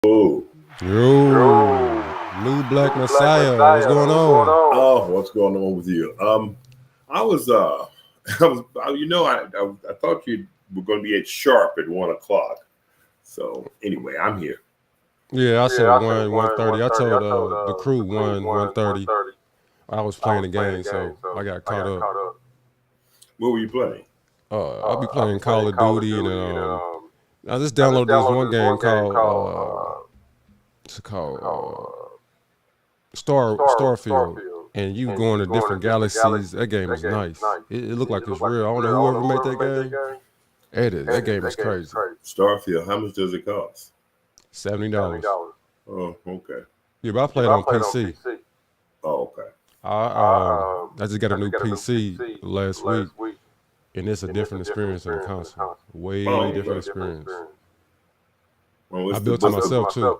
Oh, New Black Messiah. What's going on? what's going on with you? I was, I thought you were going to be at sharp at 1 o'clock. So anyway, I'm here. Yeah, I said 1:30. I told the crew 1:30. I was playing the game, so I got caught up. What were you playing? I'll be playing Call of Duty and I just downloaded this one game called it's called Starfield, and you going to different galaxies. That game is nice. It looked like it's real. I don't know whoever made that game. That game is crazy. Starfield. How much does it cost? $70. Oh, okay. Yeah, but I played on PC. Oh, okay. I just got a new PC last week, and it's a different experience than the console. Way Oh, different okay. experience. Well, I built it myself too.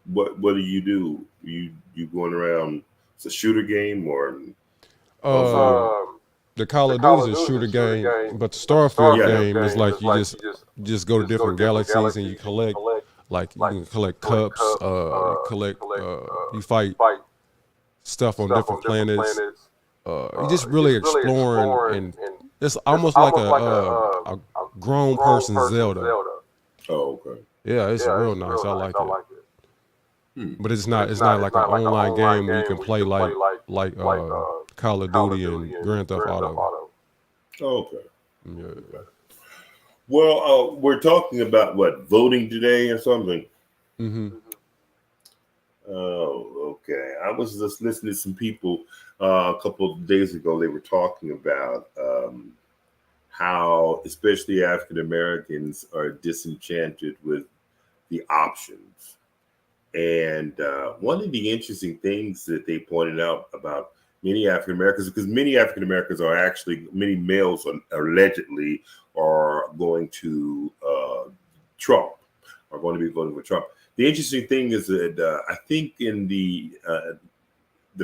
what do you do? You going around? It's a shooter game or? The Call of Duty is a shooter game, but the Starfield game is like you just go to different galaxies and you collect, like you can collect cups, you collect, you fight stuff on different planets. You just really exploring, and it's almost like a grown person Zelda. Oh, okay. Yeah, it's real nice. I like it. Hmm. But it's not like an online game where you can play like Call of Duty and Grand Theft Auto. Oh, okay. Yeah. Well, we're talking about what, voting today or something. hmm Oh, okay. I was just listening to some people a couple of days ago. They were talking about how, especially African Americans, are disenchanted with the options. And one of the interesting things that they pointed out about many African Americans, because many African Americans are actually, many males are allegedly are going to Trump, are going to be voting for Trump. The interesting thing is that I think in the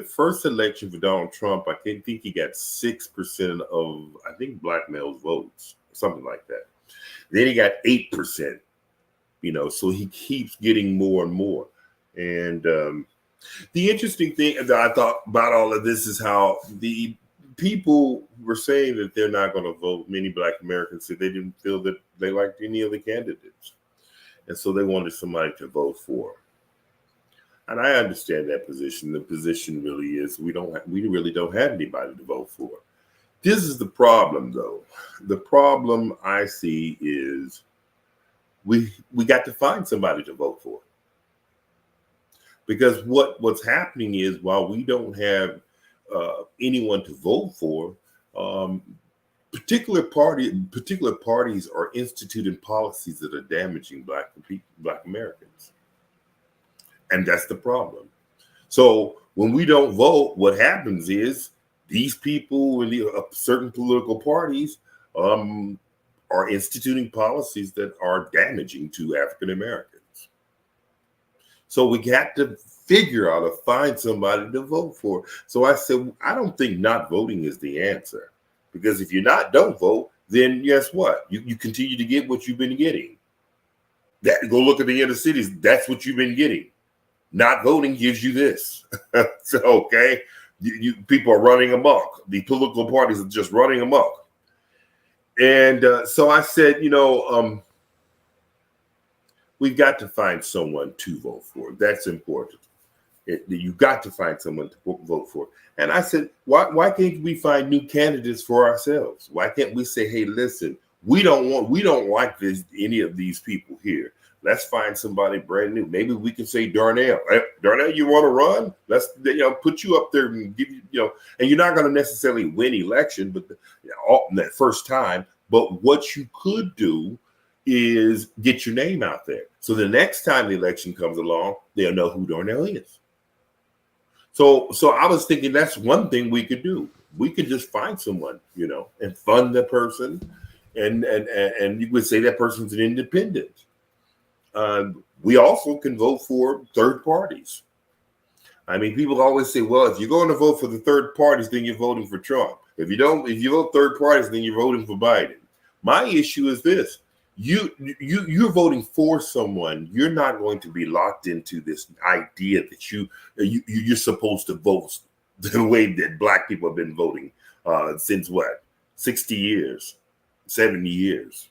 first election for Donald Trump, I think he got 6% of, I think, black males' votes, something like that. Then he got 8%. So he keeps getting more and more. And the interesting thing that I thought about all of this is how the people were saying that they're not going to vote. Many black Americans said they didn't feel that they liked any of the candidates. And so they wanted somebody to vote for. And I understand that position. The position really is we really don't have anybody to vote for. This is the problem, though. The problem I see is we got to find somebody to vote for. Because what's happening is, while we don't have anyone to vote for, um, particular parties are instituting policies that are damaging black Americans, and that's the problem. So when we don't vote, what happens is these people in certain political parties are instituting policies that are damaging to African Americans. So we got to figure out to find somebody to vote for. So I said, I don't think not voting is the answer. Because if don't vote, then guess what? You continue to get what you've been getting. Go look at the inner cities. That's what you've been getting. Not voting gives you this. So, okay, people are running amok. The political parties are just running amok. And so I said, we've got to find someone to vote for. That's important. You got to find someone to vote for. And I said, why can't we find new candidates for ourselves? Why can't we say, hey, listen, we don't like any of these people here. Let's find somebody brand new. Maybe we can say, Darnell, hey, Darnell, you want to run? Let's put you up there and give you, and you're not going to necessarily win election, but that first time. But what you could do is get your name out there. So the next time the election comes along, they'll know who Darnell is. So I was thinking that's one thing we could do. We could just find someone, and fund the person, and you would say that person's an independent. We also can vote for third parties. I mean, people always say, well, if you're going to vote for the third parties, then you're voting for Trump. If you vote third parties, then you're voting for Biden. My issue is this. you're voting for someone. You're not going to be locked into this idea that you're supposed to vote the way that Black people have been voting since what, 60 years, 70 years.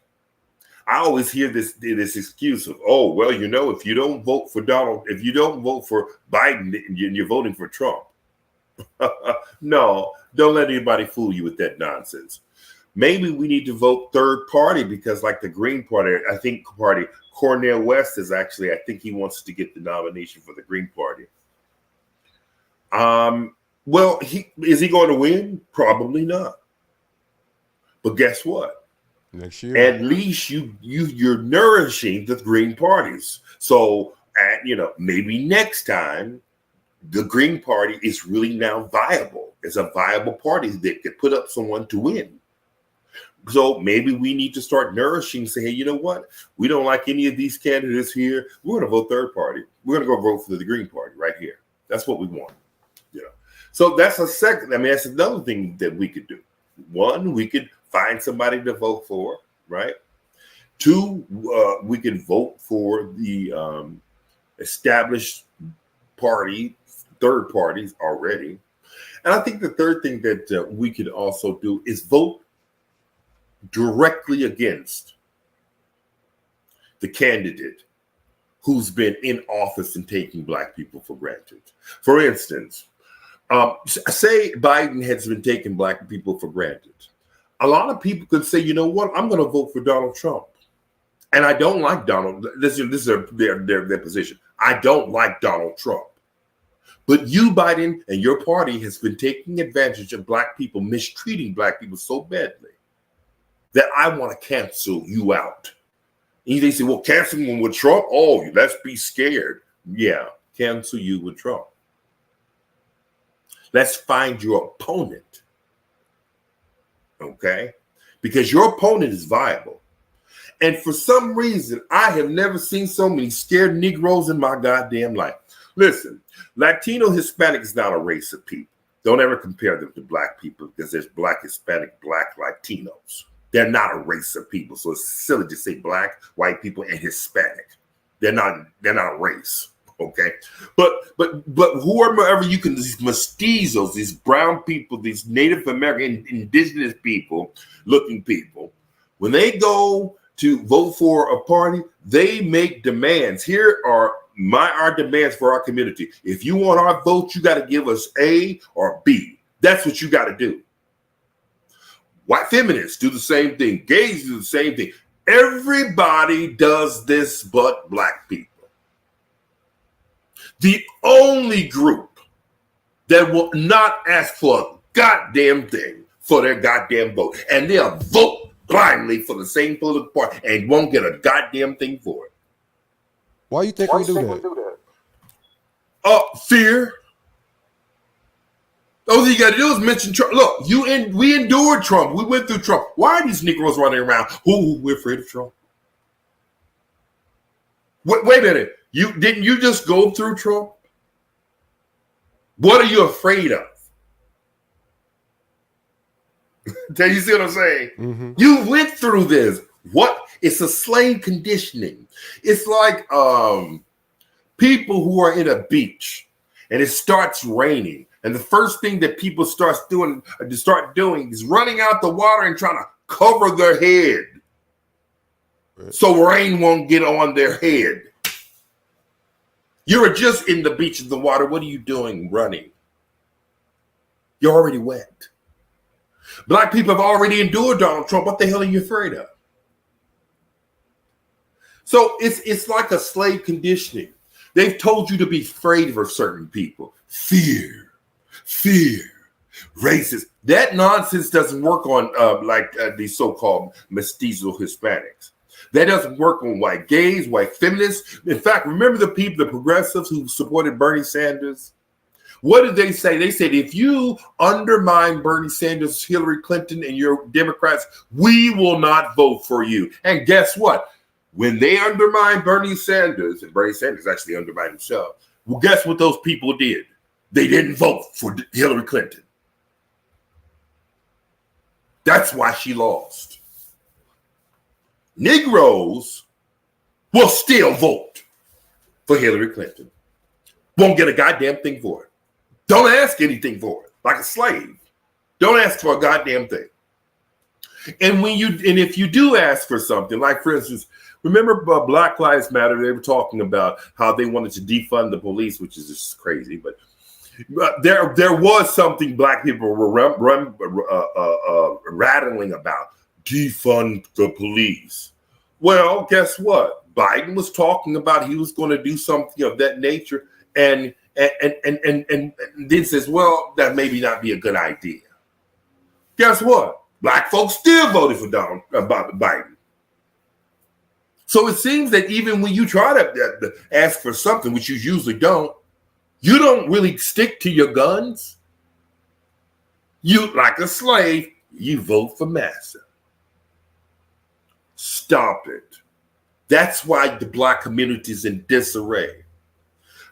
I always hear this excuse of, oh, well, if you don't vote for if you don't vote for Biden, you're voting for Trump. No, don't let anybody fool you with that nonsense. Maybe we need to vote third party because, like the Green Party, Cornel West is actually, I think he wants to get the nomination for the Green Party. Well, is he going to win? Probably not. But guess what? Next year, at least you're nourishing the Green parties. So, maybe next time the Green Party is really now viable. It's a viable party that could put up someone to win. So maybe we need to start nourishing, say, hey, you know what? We don't like any of these candidates here. We're going to vote third party. We're going to go vote for the Green Party right here. That's what we want. So that's a second. That's another thing that we could do. One, we could find somebody to vote for, right? Two, we could vote for the established party, third parties already. And I think the third thing that we could also do is vote directly against the candidate who's been in office and taking Black people for granted. For instance, say Biden has been taking Black people for granted. A lot of people could say, you know what, I'm going to vote for Donald Trump. And I don't like Donald. This is their position. I don't like Donald Trump. But you, Biden, and your party has been taking advantage of Black people, mistreating Black people so badly that I want to cancel you out. And they say, well, cancel him with Trump? Oh, let's be scared. Yeah, cancel you with Trump. Let's find your opponent. Okay? Because your opponent is viable. And for some reason, I have never seen so many scared Negroes in my goddamn life. Listen, Latino, Hispanic is not a race of people. Don't ever compare them to Black people because there's Black, Hispanic, Black Latinos. They're not a race of people. So it's silly to say Black, white people, and Hispanic. They're not a race. Okay. But whoever you can, these mestizos, these brown people, these Native American, indigenous people, looking people, when they go to vote for a party, they make demands. Here are our demands for our community. If you want our vote, you got to give us A or B. That's what you got to do. White feminists do the same thing. Gays do the same thing. Everybody does this but Black people. The only group that will not ask for a goddamn thing for their goddamn vote, and they'll vote blindly for the same political party and won't get a goddamn thing for it. Why you think we do that? Fear. All you got to do is mention Trump. Look, we endured Trump. We went through Trump. Why are these Negroes running around? We're afraid of Trump. Wait a minute. Didn't you just go through Trump? What are you afraid of? Do you see what I'm saying? Mm-hmm. You went through this. What? It's a slave conditioning. It's like people who are in a beach and it starts raining. And the first thing that people start doing is running out the water and trying to cover their head. Right. So rain won't get on their head. You're just in the beach of the water. What are you doing running? You're already wet. Black people have already endured Donald Trump. What the hell are you afraid of? So it's like a slave conditioning. They've told you to be afraid of certain people. Fear, racist. That nonsense doesn't work on these so-called mestizo Hispanics. That doesn't work on white gays, white feminists. In fact, remember the progressives who supported Bernie Sanders? What did they say? They said, if you undermine Bernie Sanders, Hillary Clinton, and your Democrats, we will not vote for you. And guess what? When they undermined Bernie Sanders, and Bernie Sanders actually undermined himself, well, guess what those people did? They didn't vote for Hillary Clinton. That's why she lost. Negroes will still vote for Hillary Clinton. Won't get a goddamn thing for it. Don't ask anything for it, like a slave. Don't ask for a goddamn thing. And if you do ask for something, like for instance, remember Black Lives Matter? They were talking about how they wanted to defund the police, which is just crazy. But there was something Black people were rattling about: defund the police. Well, guess what? Biden was talking about he was going to do something of that nature, and then says, well, that maybe not be a good idea. Guess what? Black folks still voted for Biden. So it seems that even when you try to ask for something, which you usually don't, you don't really stick to your guns. You, like a slave, you vote for massa. Stop it. That's why the Black community is in disarray.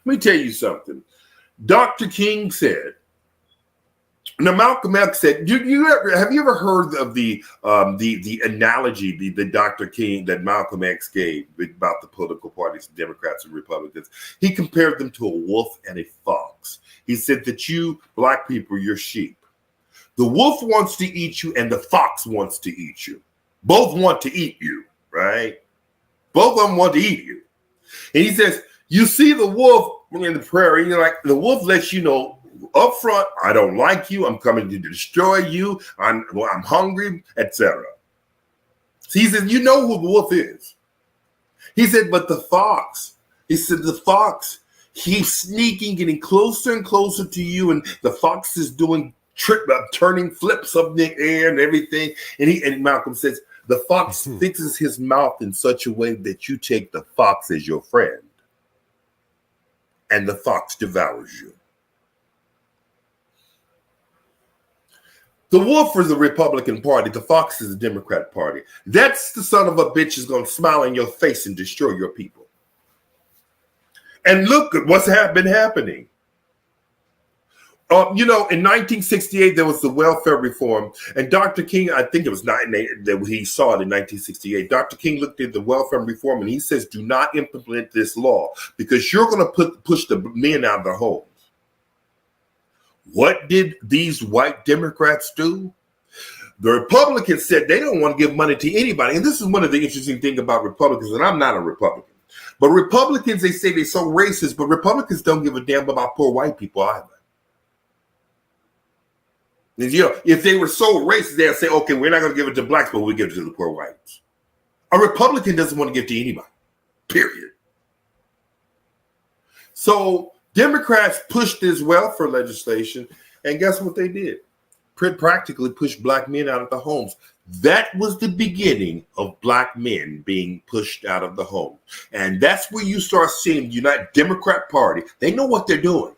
Let me tell you something. Dr. King said, now Malcolm X said, have you ever heard of the analogy that Dr. King, that Malcolm X gave about the political parties, Democrats and Republicans? He compared them to a wolf and a fox. He said that you, Black people, you're sheep. The wolf wants to eat you and the fox wants to eat you. Both want to eat you, right? Both of them want to eat you. And he says, you see the wolf in the prairie, you're like, the wolf lets you know up front, I don't like you, I'm coming to destroy you, I'm hungry, etc. So he said, you know who the wolf is. He said, but the fox, he's sneaking, getting closer and closer to you, and the fox is doing turning flips up in the air and everything. And Malcolm says, the fox fixes his mouth in such a way that you take the fox as your friend, and the fox devours you. The wolf is the Republican Party. The fox is the Democrat Party. That's the son of a bitch is going to smile in your face and destroy your people. And look at what's been happening. In 1968, there was the welfare reform. And Dr. King, I think it was that he saw it in 1968. Dr. King looked at the welfare reform and he says, do not implement this law because you're going to push the men out of their homes. What did these white Democrats do? The Republicans said they don't want to give money to anybody. And this is one of the interesting things about Republicans, and I'm not a Republican. But Republicans, they say they're so racist, but Republicans don't give a damn about poor white people either. And, if they were so racist, they'd say, okay, we're not going to give it to blacks, but we'll give it to the poor whites. A Republican doesn't want to give to anybody, period. So Democrats pushed this welfare legislation, and guess what they did? Practically pushed Black men out of the homes. That was the beginning of Black men being pushed out of the home. And that's where you start seeing the United Democrat Party. They know what they're doing.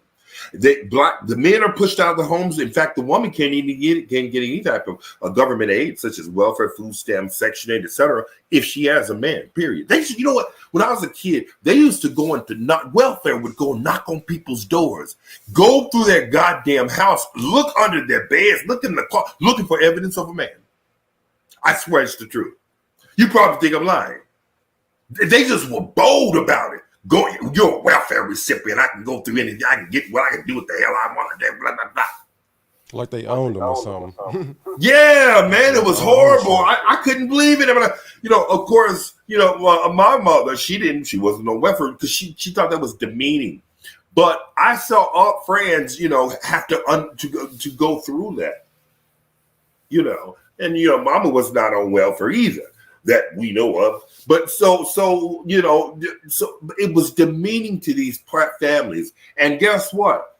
The men are pushed out of the homes. In fact, the woman can't get any type of government aid, such as welfare, food stamps, Section 8, etc., if she has a man, period. You know what? When I was a kid, they used to go into welfare would go knock on people's doors, go through their goddamn house, look under their beds, look in the car, looking for evidence of a man. I swear it's the truth. You probably think I'm lying. They just were bold about it. You're a welfare recipient. I can go through anything. I can get what I can do what the hell I want to do. Blah, blah, blah. Like they owned them or something. Yeah, man, it was horrible. I couldn't believe it. I mean, of course, my mother, she wasn't on welfare because she thought that was demeaning. But I saw all friends, have to go through that. And mama was not on welfare either, that we know of. But so it was demeaning to these families. And guess what?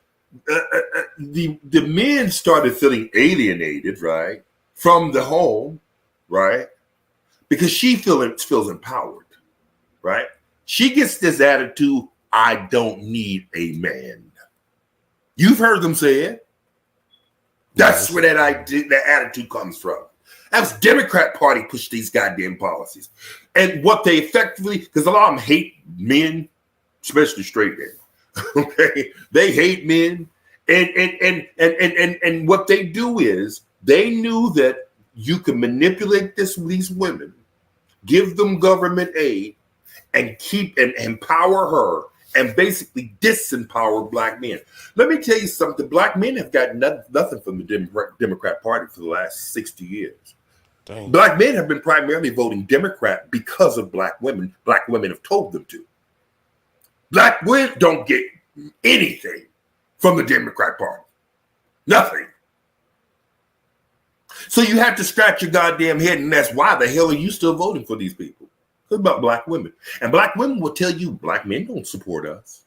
The men started feeling alienated, right, from the home, right, because she feels empowered, right. She gets this attitude: I don't need a man. You've heard them say it. That's where that attitude comes from. That was Democrat Party pushed these goddamn policies. And what they effectively, because a lot of them hate men, especially straight men. Okay. They hate men. And what they do is they knew that you can manipulate these women give them government aid, and keep and empower her and basically disempower black men. Let me tell you something. Black men have got nothing from the Democrat Party for the last 60 years. Dang. Black men have been primarily voting Democrat because of black women. Black women have told them to. Black women don't get anything from the Democrat Party. Nothing. So you have to scratch your goddamn head, and that's why the hell are you still voting for these people? It's about black women. And black women will tell you black men don't support us.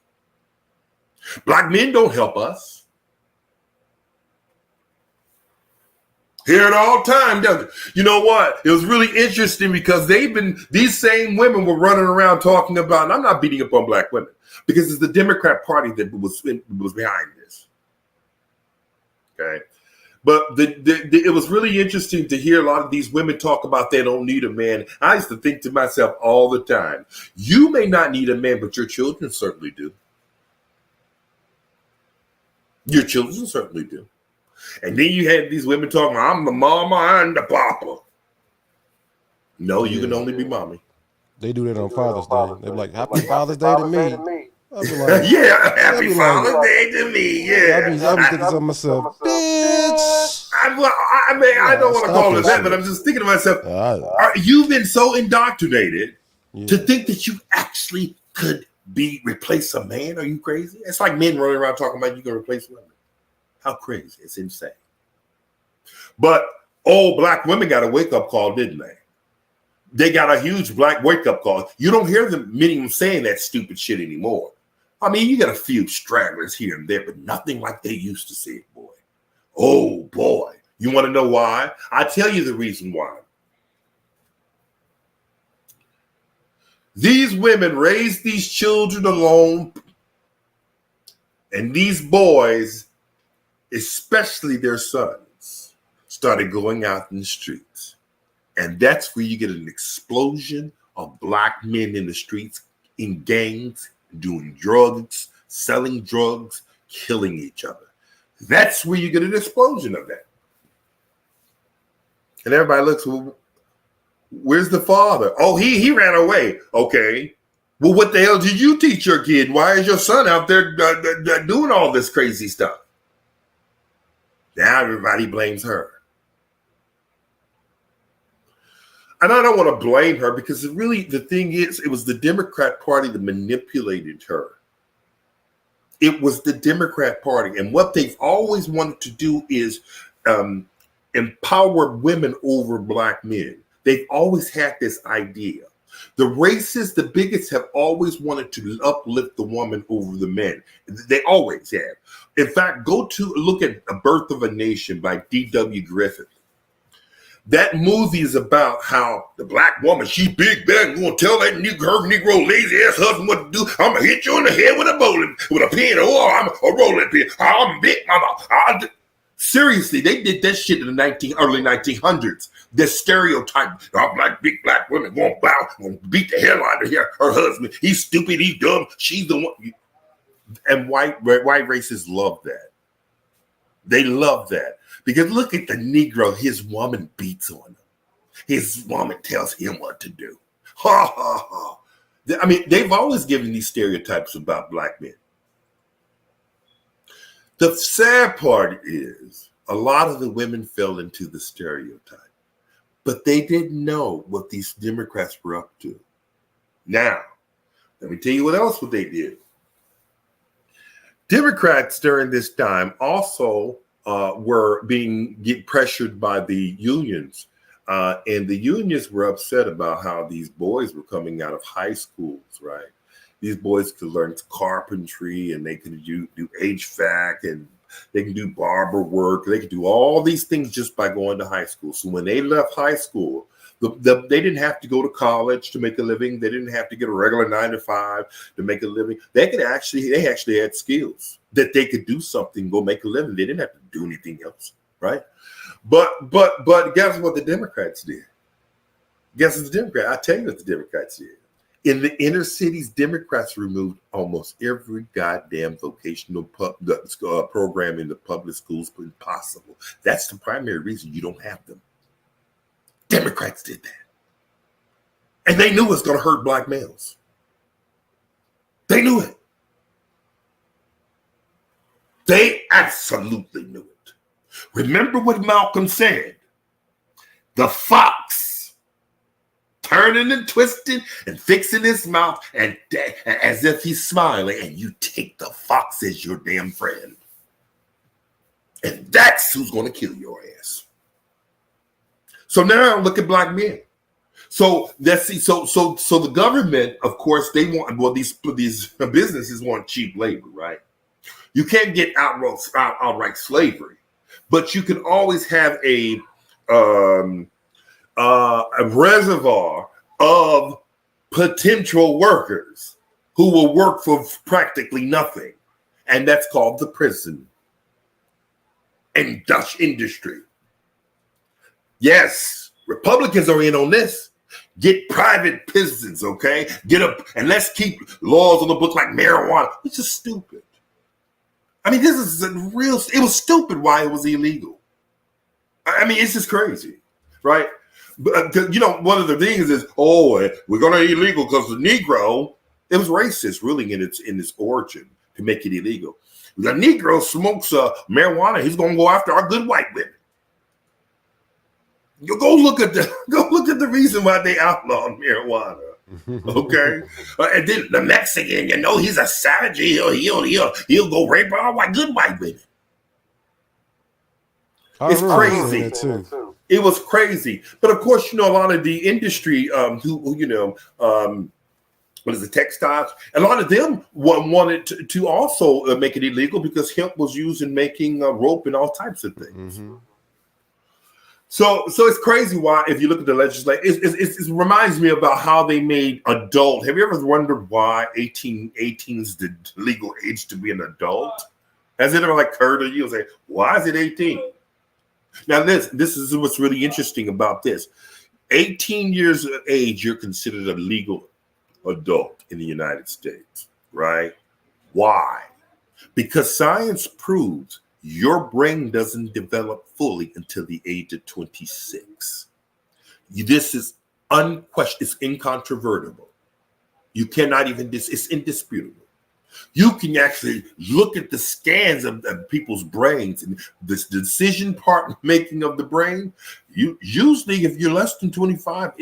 Black men don't help us. Hear it all the time, doesn't it? You know what? It was really interesting because these same women were running around talking about, and I'm not beating up on black women, because it's the Democrat Party that was behind this. Okay? But it was really interesting to hear a lot of these women talk about they don't need a man. I used to think to myself all the time, you may not need a man, but your children certainly do. Your children certainly do. And then you had these women talking, I'm the mama and the papa. No, you can only be mommy. They do that on Father's Day. They're like, Happy Father's Day to me. I'll be like, yeah, Happy Father's Day to me. Yeah. I'll be thinking to myself, bitch. I don't want to call it that, but I'm just thinking to myself, you've been so indoctrinated to think that you actually could replace a man. Are you crazy? It's like men running around talking about you can replace women. How crazy. It's insane. But old black women got a wake-up call, didn't they? They got a huge black wake-up call. You don't hear many of them saying that stupid shit anymore. I mean, you got a few stragglers here and there, but nothing like they used to say, boy. Oh, boy. You want to know why? I tell you the reason why. These women raised these children alone, and these boys, especially their sons, started going out in the streets. And that's where you get an explosion of black men in the streets, in gangs, doing drugs, selling drugs, killing each other. That's where you get an explosion of that. And everybody looks, well, where's the father? Oh, he ran away. Okay. Well, what the hell did you teach your kid? Why is your son out there doing all this crazy stuff? Now everybody blames her. And I don't want to blame her because the thing is, it was the Democrat Party that manipulated her. It was the Democrat Party. And what they've always wanted to do is empower women over black men. They've always had this idea. The racists, the bigots have always wanted to uplift the woman over the men. They always have. In fact, look at A Birth of a Nation by D.W. Griffith. That movie is about how the black woman, she big bad, going to tell that Negro lazy ass husband what to do. I'm going to hit you in the head with a pen, or I'm a rolling pin. I'm big mama. Seriously, they did that shit in the early 1900s. This stereotype, big black women going to beat the hell out of her husband. He's stupid, he's dumb, she's the one. And white racists love that. They love that. Because look at the Negro, his woman beats on him. His woman tells him what to do. Ha, ha, ha. I mean, they've always given these stereotypes about black men. The sad part is a lot of the women fell into the stereotype, but they didn't know what these Democrats were up to. Now, let me tell you what else they did. Democrats during this time also were get pressured by the unions. And the unions were upset about how these boys were coming out of high schools, right? These boys could learn carpentry and they could do HVAC and they can do barber work. They could do all these things just by going to high school. So when they left high school, they didn't have to go to college to make a living. They didn't have to get a regular 9-to-5 to make a living. They actually had skills that they could do something, go make a living. They didn't have to do anything else, right? But guess what the Democrats did? Guess what the Democrats? I'll tell you what the Democrats did. In the inner cities, Democrats removed almost every goddamn vocational program in the public schools possible. That's the primary reason you don't have them. Democrats did that. And they knew it was going to hurt black males. They knew it. They absolutely knew it. Remember what Malcolm said? The fox turning and twisting and fixing his mouth and as if he's smiling, and you take the fox as your damn friend. And that's who's going to kill your ass. So now look at black men. So let's see. So the government, of course, they want, well, these businesses want cheap labor, right? You can't get outright slavery, but you can always have a reservoir of potential workers who will work for practically nothing, and that's called the prison and Dutch industry. Yes, Republicans are in on this. Get private prisons, okay? Get up and let's keep laws on the book like marijuana, which is stupid. I mean, this is it was stupid why it was illegal. I mean, it's just crazy, right? But, one of the things is, we're going to illegal because the Negro, it was racist really in its origin to make it illegal. The Negro smokes marijuana, he's going to go after our good white women. You go look at the reason why they outlawed marijuana. Okay, and then the Mexican, he's a savage. He'll go rape our good white women. It's crazy. It was crazy, but of course, a lot of the industry, what is the textiles? A lot of them wanted to also make it illegal because hemp was used in making rope and all types of things. Mm-hmm. So it's crazy why, if you look at the legislation, it reminds me about how they made adult. Have you ever wondered why 18 is the legal age to be an adult? Has it ever occurred to you? Say, why is it 18? Now this is what's really interesting about this. 18 years of age, you're considered a legal adult in the United States, right? Why? Because science proves your brain doesn't develop fully until the age of 26. This is unquestioned. It's incontrovertible. You cannot even, it's indisputable. You can actually look at the scans of people's brains and this decision part making of the brain. Usually, if you're less than 25,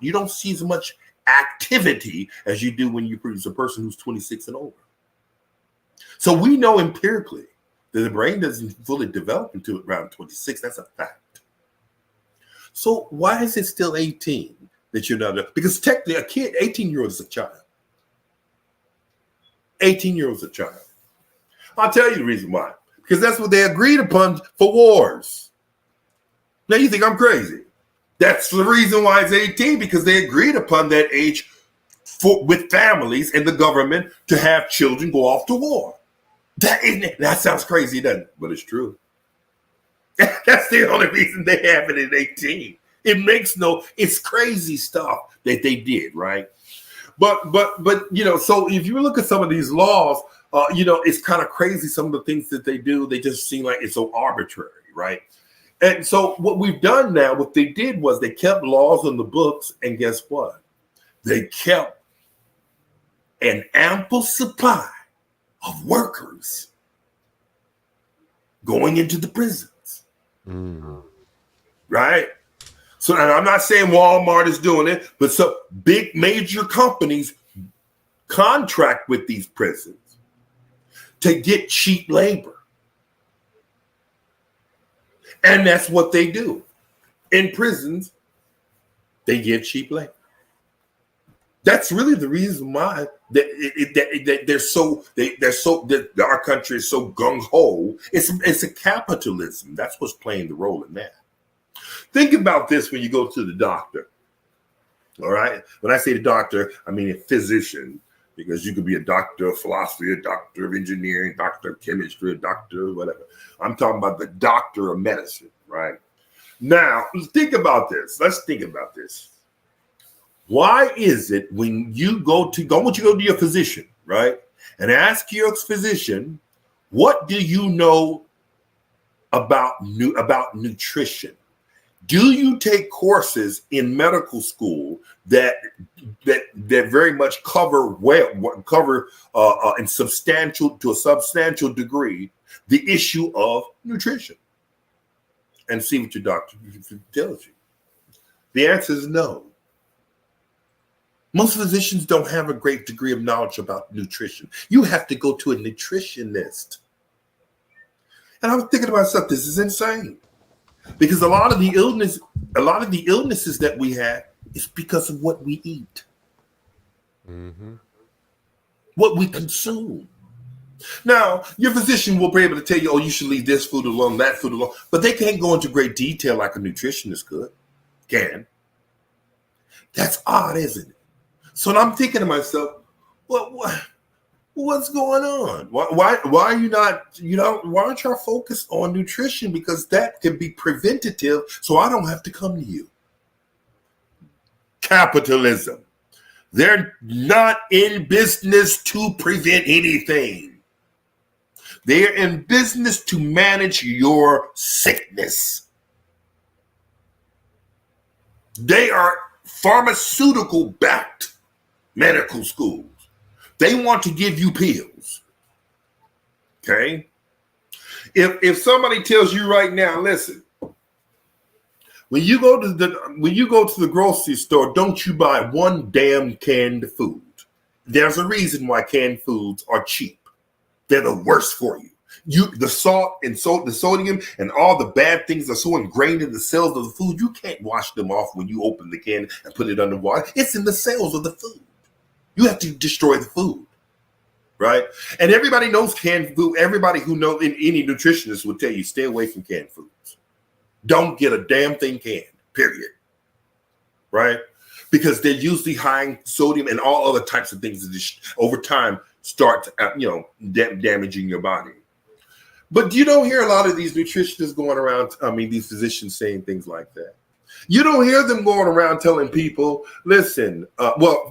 you don't see as much activity as you do when you produce a person who's 26 and older. So we know empirically that the brain doesn't fully develop until around 26. That's a fact. So why is it still 18 that you're not? Because technically, a kid, 18-year-old is a child. 18-year-old is a child. I'll tell you the reason why. Because that's what they agreed upon for wars. Now you think I'm crazy. That's the reason why it's 18, because they agreed upon that age with families and the government to have children go off to war. That sounds crazy, doesn't it? But it's true. That's the only reason they have it at 18. It's crazy stuff that they did, right? But so if you look at some of these laws, it's kind of crazy. Some of the things that they do, they just seem like it's so arbitrary, right? And so what we've done now, what they did was they kept laws on the books, and guess what? They kept an ample supply of workers going into the prisons, right? So and I'm not saying Walmart is doing it, but some big major companies contract with these prisons to get cheap labor. And that's what they do. In prisons, they give cheap labor. That's really the reason why our country is so gung ho. It's a capitalism. That's what's playing the role in that. Think about this when you go to the doctor. All right. When I say the doctor, I mean a physician, because you could be a doctor of philosophy, a doctor of engineering, doctor of chemistry, a doctor of whatever. I'm talking about the doctor of medicine, right? Now, think about this. Let's think about this. Why is it when you go to your physician, right, and ask your physician, what do you know about nutrition? Do you take courses in medical school that very much cover in to a substantial degree the issue of nutrition? And see what your doctor tells you. The answer is no. Most physicians don't have a great degree of knowledge about nutrition. You have to go to a nutritionist. And I was thinking to myself, this is insane. Because a lot of the illnesses that we have is because of what we eat. Mm-hmm. What we consume. Now, your physician will be able to tell you, oh, you should leave this food alone, that food alone, but they can't go into great detail like a nutritionist can. That's odd, isn't it? So I'm thinking to myself, what's going on? Why are you not, why aren't you focused on nutrition? Because that can be preventative, so I don't have to come to you. Capitalism. They're not in business to prevent anything. They're in business to manage your sickness. They are pharmaceutical-backed medical schools. They want to give you pills. Okay? If somebody tells you right now, listen, when you go to the grocery store, don't you buy one damn canned food. There's a reason why canned foods are cheap. They're the worst for you. The salt and the sodium and all the bad things are so ingrained in the cells of the food, you can't wash them off when you open the can and put it under water. It's in the cells of the food. You have to destroy the food, right? And everybody knows canned food. Everybody who knows, any nutritionist will tell you, stay away from canned foods. Don't get a damn thing canned, period, right? Because they're usually high in sodium and all other types of things that over time start, damaging your body. But you don't hear a lot of these nutritionists going around, these physicians saying things like that. You don't hear them going around telling people, listen,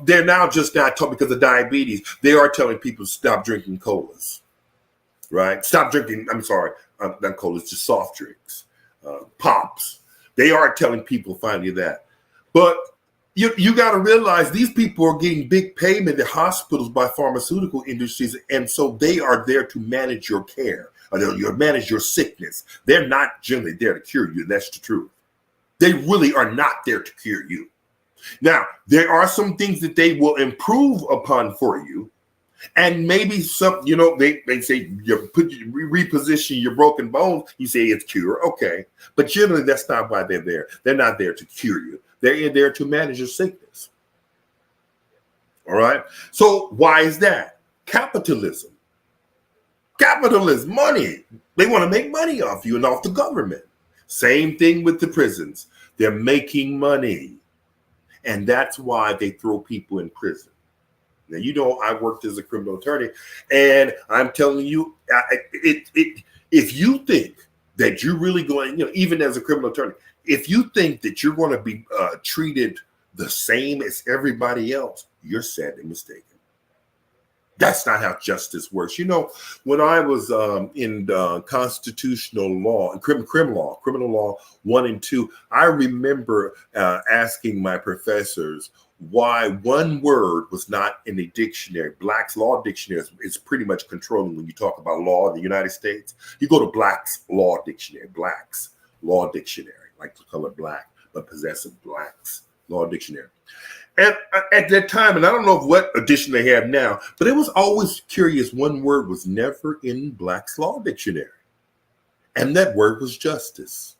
they're now just not talking because of diabetes. They are telling people stop drinking colas, right? Stop drinking, not colas, just soft drinks, pops. They are telling people finally that. But you got to realize these people are getting big payment at hospitals by pharmaceutical industries, and so they are there to manage your care, or manage your sickness. They're not generally there to cure you. That's the truth. They really are not there to cure you. Now, there are some things that they will improve upon for you, and maybe some, they say reposition your broken bones. You say it's cure, okay, but generally that's not why they're there. They're not there to cure you. They're there to manage your sickness. All right. So why is that? Capitalism, money. They want to make money off you and off the government. Same thing with the prisons. They're making money. And that's why they throw people in prison. Now, I worked as a criminal attorney, and I'm telling you, if you think that you're really going, even as a criminal attorney, if you think that you're going to be treated the same as everybody else, you're sadly mistaken. That's not how justice works. When I was in constitutional law, criminal law 1 and 2, I remember asking my professors why one word was not in a dictionary. Black's Law Dictionary is pretty much controlling when you talk about law in the United States. You go to Black's Law Dictionary, like the color black, but possessive Black's Law Dictionary. And at that time, and I don't know what edition they have now, but it was always curious. One word was never in Black's Law Dictionary. And that word was justice.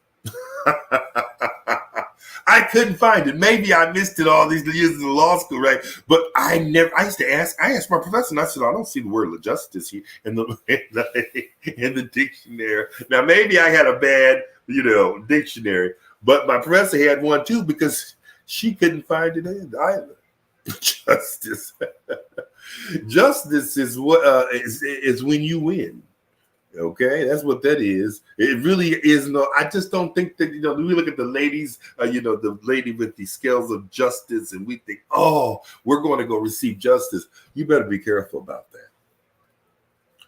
I couldn't find it. Maybe I missed it all these years in law school, right? But I asked my professor, and I said, I don't see the word justice here in the dictionary. Now, maybe I had a bad, dictionary, but my professor had one too, because she couldn't find it either. Justice. Justice is what is when you win. Okay, that's what that is. It really is. No, I just don't think that, we look at the ladies, the lady with the scales of justice, and we think, oh, we're going to go receive justice. You better be careful about that.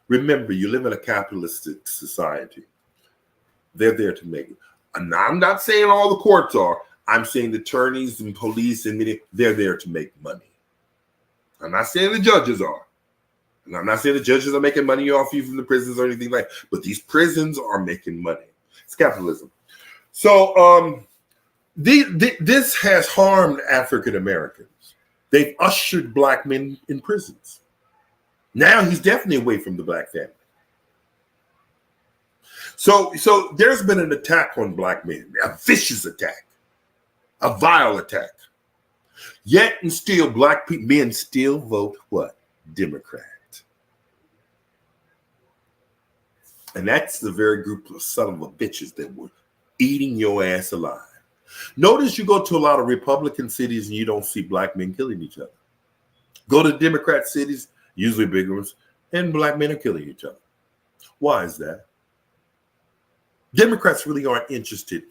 Remember, you live in a capitalistic society. They're there to make it. And I'm not saying all the courts are. I'm saying the attorneys and police and they're there to make money. I'm not saying the judges are. And I'm not saying the judges are making money off you from the prisons or anything like that, but these prisons are making money. It's capitalism. So this has harmed African Americans. They've ushered black men in prisons. Now he's definitely away from the black family. So there's been an attack on black men, a vicious attack, a vile attack. Yet and still, black men still vote what? Democrat. And that's the very group of son of a bitches that were eating your ass alive. Notice you go to a lot of Republican cities and you don't see black men killing each other. Go to Democrat cities, usually bigger ones, and black men are killing each other. Why is that? Democrats really aren't interested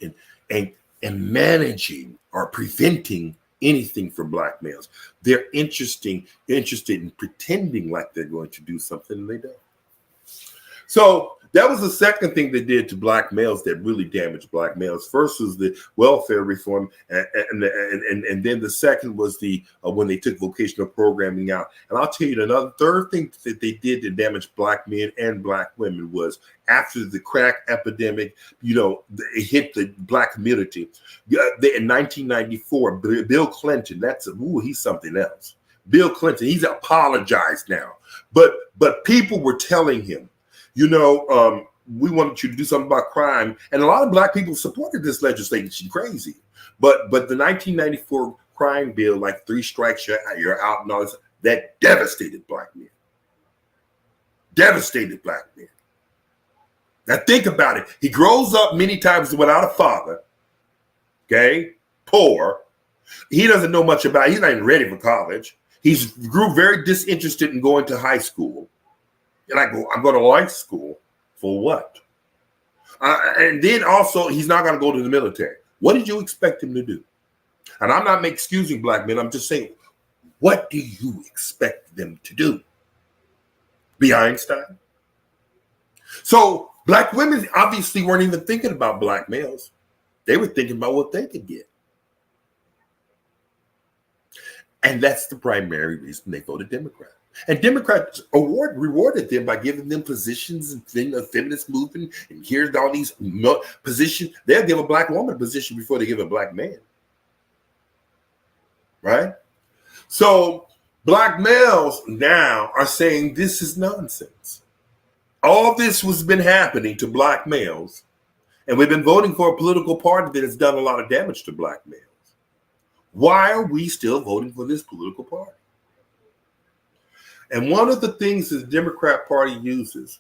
in managing or preventing anything for black males. They're interested in pretending like they're going to do something and they don't. So that was the second thing they did to black males that really damaged black males. First was the welfare reform, and then the second was the when they took vocational programming out. And I'll tell you another third thing that they did to damage black men and black women was after the crack epidemic, it hit the black community. In 1994, Bill Clinton, he's something else. Bill Clinton, he's apologized now, but people were telling him, we wanted you to do something about crime. And a lot of black people supported this legislation, crazy. But the 1994 crime bill, like 3 strikes, you're out and all this, that devastated black men. Devastated black men. Now think about it. He grows up many times without a father, okay, poor. He doesn't know much about it. He's not even ready for college. He's grew very disinterested in going to high school. And I'm going to life school for what? And then also, he's not going to go to the military. What did you expect him to do? And I'm not excusing black men. I'm just saying, what do you expect them to do? Be Einstein? So black women obviously weren't even thinking about black males. They were thinking about what they could get. And that's the primary reason they voted Democrat. And Democrats rewarded them by giving them positions in the feminist movement. And here's all these positions. They'll give a black woman a position before they give a black man. Right? So black males now are saying this is nonsense. All this has been happening to black males. And we've been voting for a political party that has done a lot of damage to black males. Why are we still voting for this political party? And one of the things that the Democrat Party uses,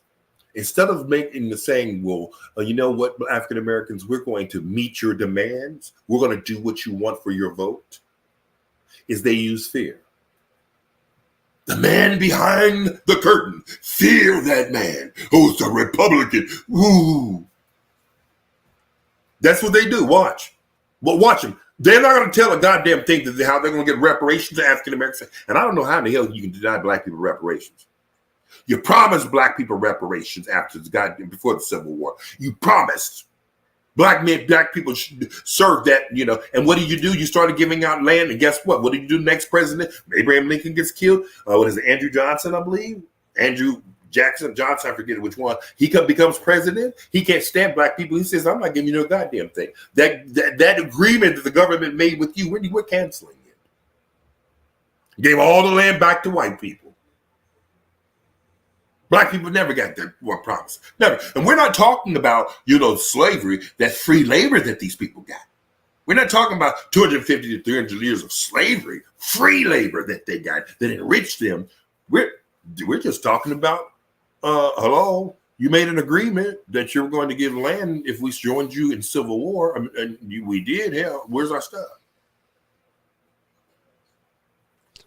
instead of saying, well, you know what, African Americans, we're going to meet your demands, we're going to do what you want for your vote, is they use fear. The man behind the curtain, fear that man. Oh, it's a Republican. Ooh. That's what they do. Watch. Well, watch them. They're not going to tell a goddamn thing to how they're going to get reparations to African Americans. And I don't know how in the hell you can deny black people reparations. You promised black people reparations before the Civil War. You promised black people should serve that, And what did you do? You started giving out land, and guess what? What did you do? Next president, Abraham Lincoln gets killed. What is it? Andrew Johnson, I believe. Andrew Johnson, I forget which one. He becomes president. He can't stand black people. He says, I'm not giving you no goddamn thing. That agreement that the government made with you, we're canceling it. Gave all the land back to white people. Black people never got their promise. Never. And we're not talking about, slavery, that free labor that these people got. We're not talking about 250 to 300 years of slavery, free labor that they got, that enriched them. We're just talking about, hello, you made an agreement that you're going to give land if we joined you in Civil War, and we did. Hell, where's our stuff?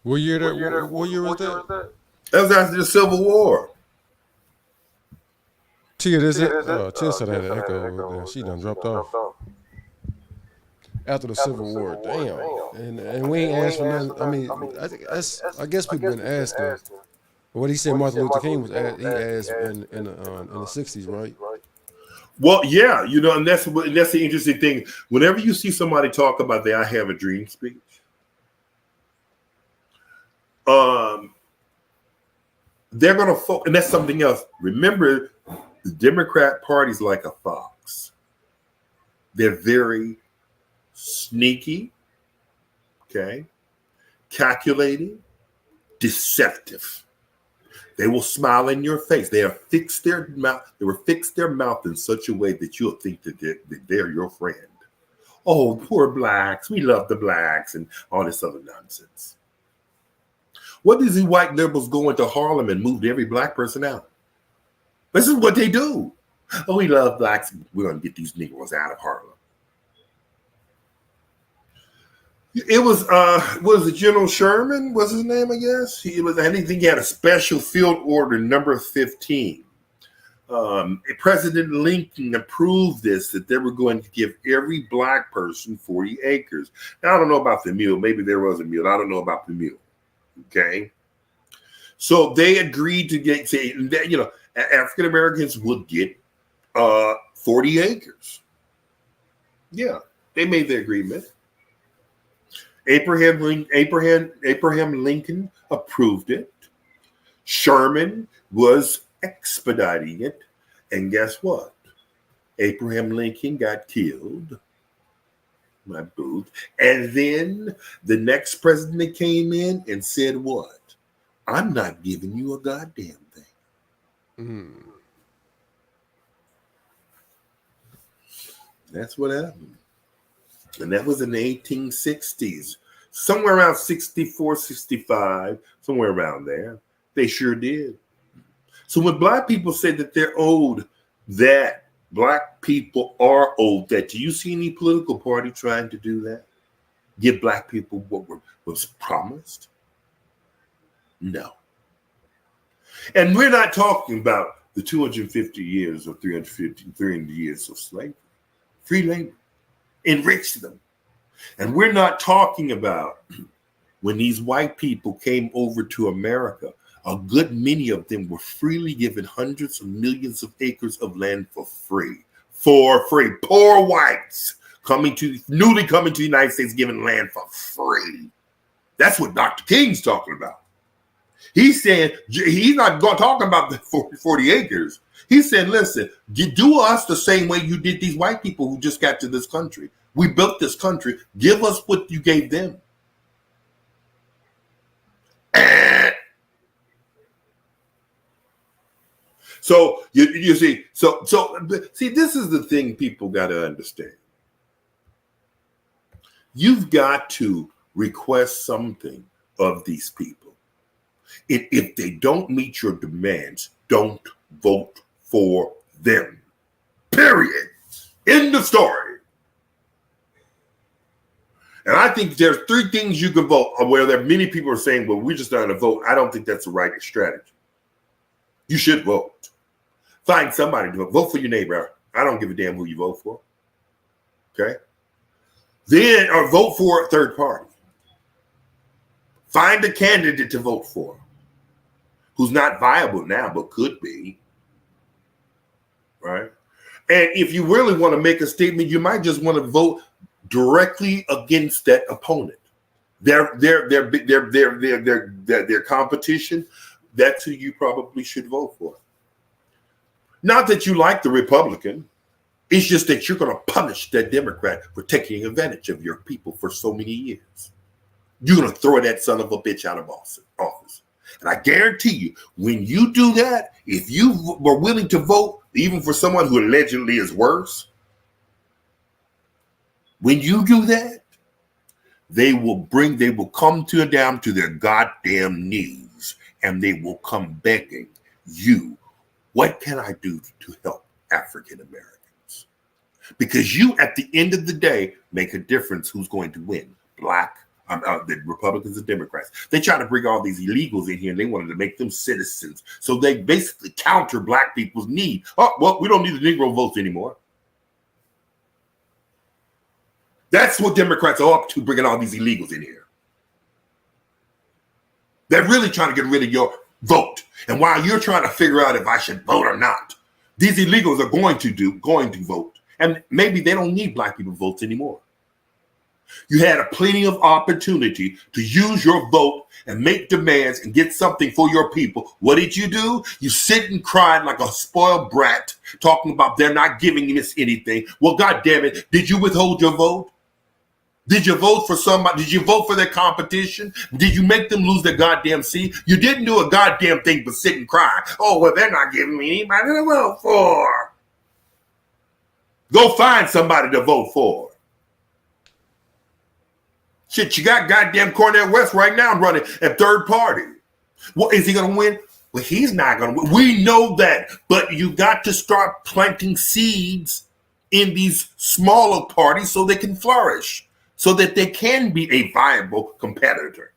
What year was that? That was after the Civil War. Tia, Tia said I had an echo there. She done dropped off. After the Civil War, damn. And we ain't asked for nothing. I mean, I guess people been asking. What he said Martin Luther King was he asked in the 60s, right? Well, yeah, and that's the interesting thing. Whenever you see somebody talk about the "I have a dream" speech, they're going to focus, and that's something else. Remember, the Democrat Party's like a fox. They're very sneaky, okay, calculating, deceptive. They will smile in your face. They have fixed their mouth. They will fix their mouth in such a way that you'll think that they're your friend. Oh, poor blacks. We love the blacks and all this other nonsense. What does the white liberals go into Harlem and move every black person out? This is what they do. Oh, we love blacks. We're going to get these Negroes out of Harlem. It was it General Sherman was his name, I guess? I think he had a special field order number 15. President Lincoln approved this, that they were going to give every black person 40 acres. Now, I don't know about the mule. Maybe there was a mule. I don't know about the mule. Okay. So they agreed to say that, African Americans would get 40 acres. Yeah, they made the agreement. Abraham Lincoln approved it. Sherman was expediting it. And guess what? Abraham Lincoln got killed. My booth. And then the next president came in and said what? I'm not giving you a goddamn thing. That's what happened. And that was in the 1860s. Somewhere around 64, 65, somewhere around there. They sure did. So when black people say that they're owed that, black people are owed that. Do you see any political party trying to do that? Give black people what was promised? No. And we're not talking about the 250 years or 300 years of slavery. Free labor. Enrich them. And we're not talking about when these white people came over to America, a good many of them were freely given hundreds of millions of acres of land for free. For free. Poor whites newly coming to the United States, given land for free. That's what Dr. King's talking about. He's saying, he's not talking about the 40 acres. He's saying, listen, do us the same way you did these white people who just got to this country. We built this country. Give us what you gave them. So you see, see, this is the thing people got to understand. You've got to request something of these people. If they don't meet your demands, don't vote for them. Period. End of story. And I think there's 3 things you can vote, where there many people are saying, well, we're just not going to vote. I don't think that's the right strategy. You should vote. Find somebody to vote. Vote for your neighbor. I don't give a damn who you vote for. Okay? Then, or vote for a third party. Find a candidate to vote for who's not viable now, but could be. Right? And if you really want to make a statement, you might just want to vote directly against that opponent. Their competition, that's who you probably should vote for. Not that you like the Republican. It's just that you're going to punish that Democrat for taking advantage of your people for so many years. You're going to throw that son of a bitch out of office. And I guarantee you, when you do that, if you were willing to vote, even for someone who allegedly is worse, when you do that, they will come down to their goddamn knees, and they will come begging you, what can I do to help African Americans? Because you, at the end of the day, make a difference who's going to win. The Republicans and Democrats. They try to bring all these illegals in here, and they wanted to make them citizens. So they basically counter black people's need. Oh, well, we don't need the Negro votes anymore. That's what Democrats are up to, bringing all these illegals in here. They're really trying to get rid of your vote. And while you're trying to figure out if I should vote or not, These illegals are going to vote. And maybe they don't need black people votes anymore. You had a plenty of opportunity to use your vote and make demands and get something for your people. What did you do? You sit and cried like a spoiled brat, talking about they're not giving us anything. Well, God damn it, did you withhold your vote? Did you vote for somebody? Did you vote for their competition? Did you make them lose their goddamn seat? You didn't do a goddamn thing but sit and cry. Oh, well, they're not giving me anybody to vote for. Go find somebody to vote for. Shit, you got goddamn Cornel West right now running at third party. Well, is he going to win? Well, he's not going to win. We know that. But you got to start planting seeds in these smaller parties so they can flourish, so that they can be a viable competitor.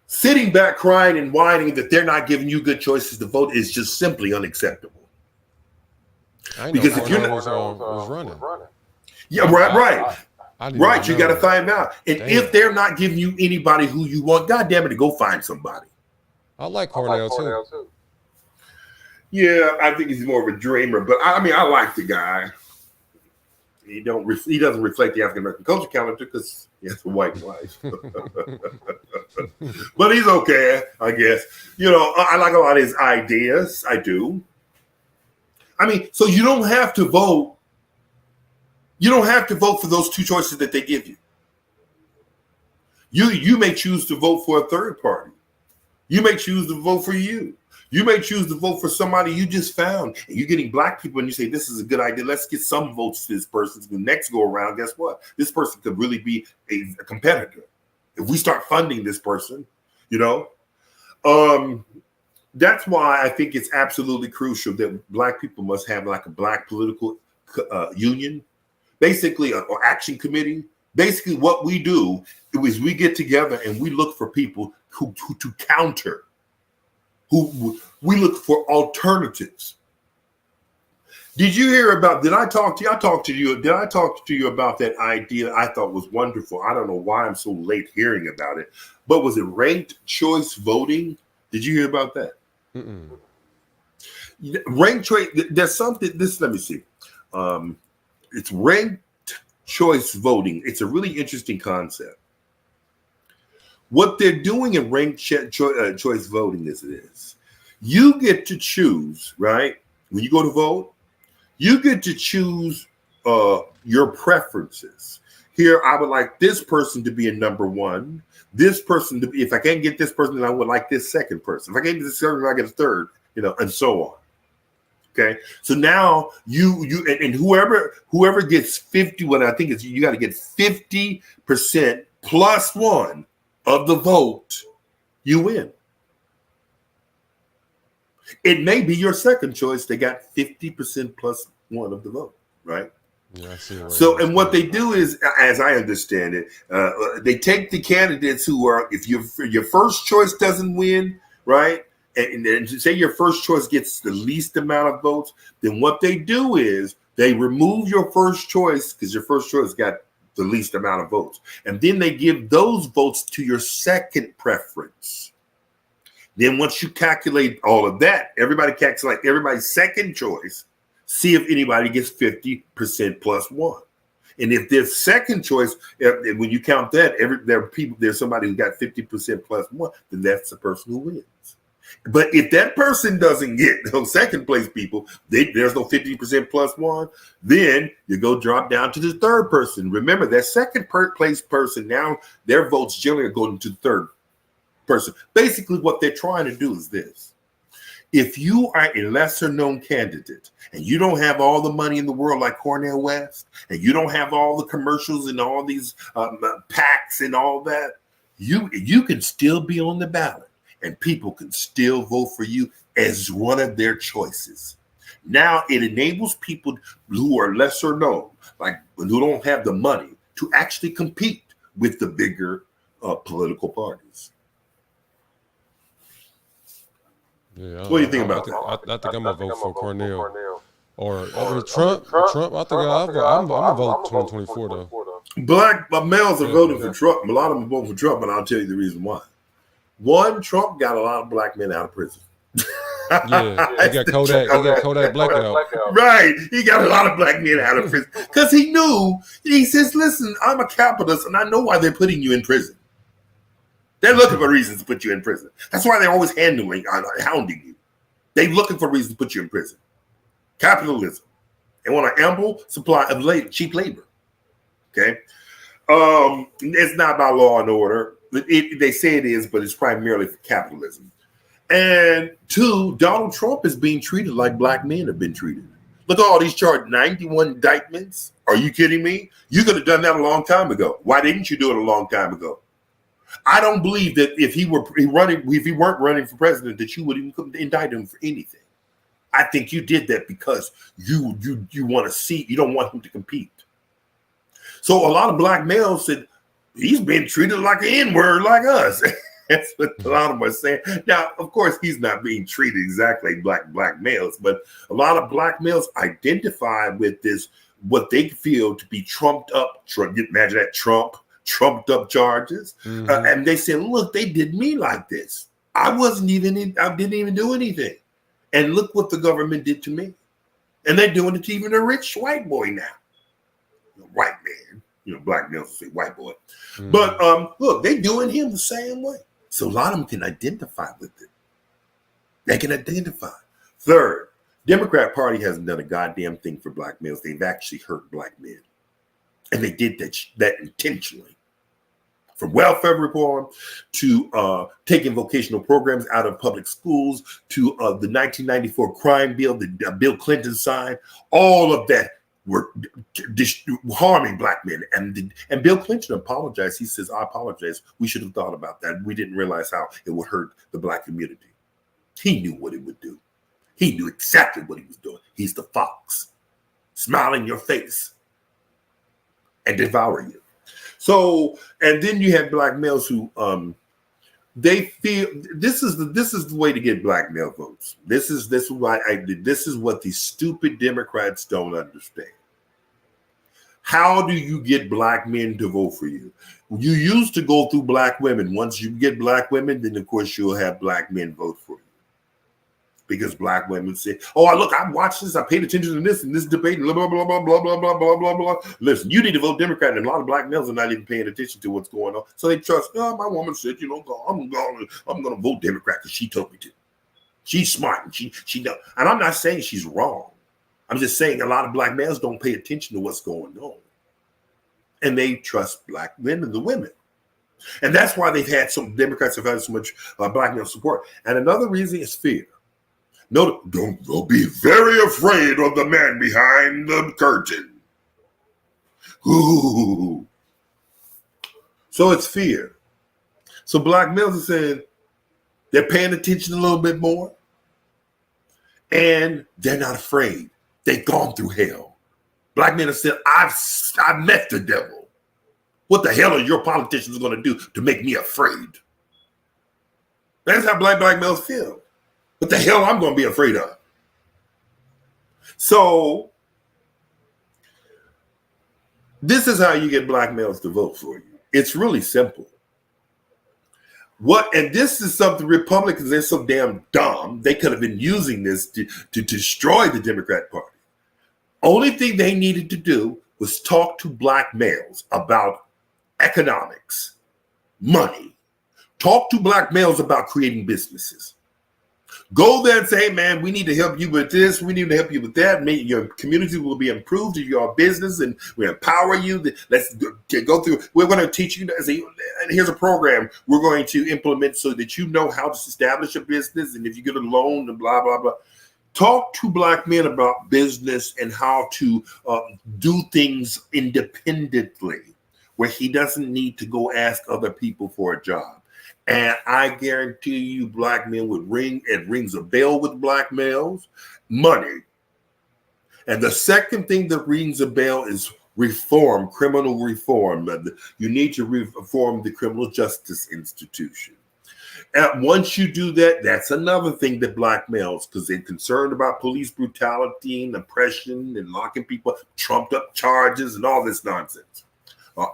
Sitting back crying and whining that they're not giving you good choices to vote is just simply unacceptable. Because if you're not was running. Yeah, right. Right, you got to find out. And if they're not giving you anybody who you want, God damn it, go find somebody. I like Cornel too. Yeah, I think he's more of a dreamer, but I mean, I like the guy. He doesn't reflect the African American culture calendar because he has a white wife. But he's okay, I guess. You know, I like a lot of his ideas. I do. I mean, so you don't have to vote. You don't have to vote for those two choices that they give you. You may choose to vote for a third party. You may choose to vote for you. You may choose to vote for somebody you just found. And you're getting black people and you say, this is a good idea. Let's get some votes to this person. The next go around, guess what? This person could really be a competitor. If we start funding this person, you know. That's why I think it's absolutely crucial that black people must have like a black political union. Basically, an action committee. Basically, what we do is we get together and we look for people who to counter, who we look for alternatives. Did you hear about? Did I talk to you? Did I talk to you about that idea? I thought was wonderful. I don't know why I'm so late hearing about it, but was it ranked choice voting? Did you hear about that? Mm-mm. Ranked choice. There's something. Let me see. It's ranked choice voting. It's a really interesting concept. What they're doing in ranked choice voting is this. You get to choose, right? When you go to vote, you get to choose your preferences. Here, I would like this person to be a number one. This person to be, if I can't get this person, then I would like this second person. If I can't get this second, I get a third, you know, and so on. Okay, so now you and whoever gets 50, what I think is you got to get 50% plus one of the vote, you win. It may be your second choice. They got 50% plus one of the vote, right? Yeah, I see. So, and what they do is, as I understand it, they take the candidates who are, if your first choice doesn't win, right? And say your first choice gets the least amount of votes, then what they do is they remove your first choice because your first choice got the least amount of votes. And then they give those votes to your second preference. Then once you calculate all of that, everybody calculate everybody's second choice, see if anybody gets 50% plus one. And if their second choice, when you count that, there's somebody who got 50% plus one, then that's the person who wins. But if that person doesn't get those second place people, there's no 50% plus one, then you go drop down to the third person. Remember, that second place person, now their votes generally are going to the third person. Basically, what they're trying to do is this. If you are a lesser known candidate and you don't have all the money in the world like Cornel West, and you don't have all the commercials and all these PACs and all that, you can still be on the ballot. And people can still vote for you as one of their choices. Now it enables people who are lesser known, like who don't have the money, to actually compete with the bigger political parties. Yeah, what do you think about that? I think I'm gonna vote for Cornel or Trump. Trump. I think I'm gonna vote 2024 though. Black males are voting for Trump. A lot of them vote for Trump, and I'll tell you the reason why. One, Trump got a lot of black men out of prison. Yeah, he got Kodak. He got Kodak Blackout. Right. He got a lot of black men out of prison because he knew. He says, "Listen, I'm a capitalist, and I know why they're putting you in prison. They're looking for reasons to put you in prison. That's why they're always hounding you. They're looking for reasons to put you in prison. Capitalism. They want an ample supply of cheap labor. Okay, it's not about law and order. They say it is, but it's primarily for capitalism. And two, Donald Trump is being treated like black men have been treated. Look at all these charged, 91 indictments. Are you kidding me? You could have done that a long time ago. Why didn't you do it a long time ago? I don't believe that if he weren't running for president, that you would even indict him for anything. I think you did that because you want to see, you don't want him to compete. So a lot of black males said, he's been treated like an N-word like us. That's what a lot of them are saying. Now, of course, he's not being treated exactly like black males, but a lot of black males identify with this, what they feel to be trumped up. Imagine that, trumped up charges. And they said, look, they did me like this. I didn't even do anything. And look what the government did to me. And they're doing it to even a rich white boy now. White man, black males say white boy. But look, they're doing him the same way. So a lot of them can identify with it. They can identify. Third, Democrat Party hasn't done a goddamn thing for black males. They've actually hurt black men. And they did that intentionally. From welfare reform to taking vocational programs out of public schools to the 1994 crime bill that Bill Clinton signed, all of that were harming black men. And Bill Clinton apologized. He says, I apologize. We should have thought about that. We didn't realize how it would hurt the black community. He knew what it would do. He knew exactly what he was doing. He's the fox, smile in your face and devour you. So, and then you have black males who they feel this is the way to get black male votes. This is what these stupid Democrats don't understand. How do you get black men to vote for you? You used to go through black women. Once you get black women, then of course you'll have black men vote for you. Because black women say, oh, look, I watched this, I paid attention to this and this debate, blah, blah, blah, blah, blah, blah, blah, blah, blah, blah. Listen, you need to vote Democrat, and a lot of black males are not even paying attention to what's going on. So they trust, my woman said, I'm gonna vote Democrat because she told me to. She's smart and she knows. And I'm not saying she's wrong. I'm just saying a lot of black males don't pay attention to what's going on. And they trust black men and the women. And that's why Democrats have had so much black male support. And another reason is fear. No, don't be very afraid of the man behind the curtain. Ooh. So it's fear. So black males are saying they're paying attention a little bit more. And they're not afraid. They've gone through hell. Black men have said, I've met the devil. What the hell are your politicians going to do to make me afraid? That's how black males feel. What the hell I'm going to be afraid of? So this is how you get black males to vote for you. It's really simple. And this is something Republicans, they're so damn dumb. They could have been using this to destroy the Democrat Party. Only thing they needed to do was talk to black males about economics, money. Talk to black males about creating businesses. Go there and say, hey, man, we need to help you with this. We need to help you with that. Maybe your community will be improved if you're a business, and we empower you. Let's go through. We're going to teach you. Here's a program we're going to implement so that you know how to establish a business. And if you get a loan and blah, blah, blah. Talk to black men about business and how to do things independently, where he doesn't need to go ask other people for a job. And I guarantee you black men rings a bell with black males, money. And the second thing that rings a bell is reform, criminal reform. You need to reform the criminal justice institution. And once you do that, that's another thing that black males, because they're concerned about police brutality and oppression and locking people up, trumped up charges and all this nonsense,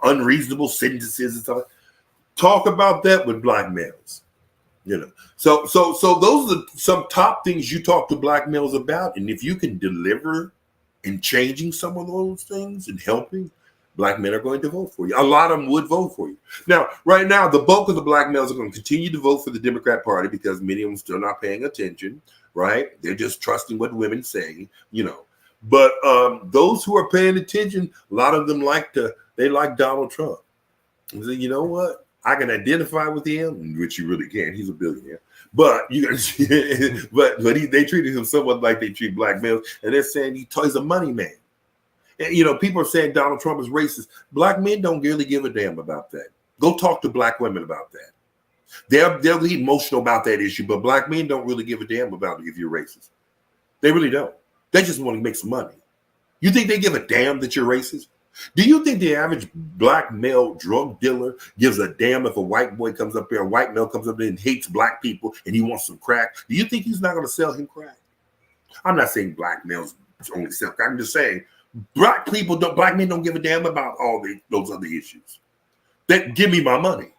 unreasonable sentences and stuff. Talk about that with black males. You know, so those are some top things you talk to black males about, and if you can deliver in changing some of those things and helping, black men are going to vote for you. A lot of them would vote for you. Now, right now, the bulk of the black males are going to continue to vote for the Democrat Party because many of them still not paying attention, right? They're just trusting what women say, you know. But those who are paying attention, a lot of them like Donald Trump. And say, you know what? I can identify with him, which you really can't. He's a billionaire. But they treated him somewhat like they treat black males, and they're saying he's a money man. And, you know, people are saying Donald Trump is racist. Black men don't really give a damn about that. Go talk to black women about that. They'll be emotional about that issue, but black men don't really give a damn about it if you're racist. They really don't. They just want to make some money. You think they give a damn that you're racist? Do you think the average black male drug dealer gives a damn if a white boy comes up there, a white male comes up there and hates black people and he wants some crack? Do you think he's not going to sell him crack? I'm not saying black males only sell crack. I'm just saying black men don't give a damn about those other issues. Give me my money.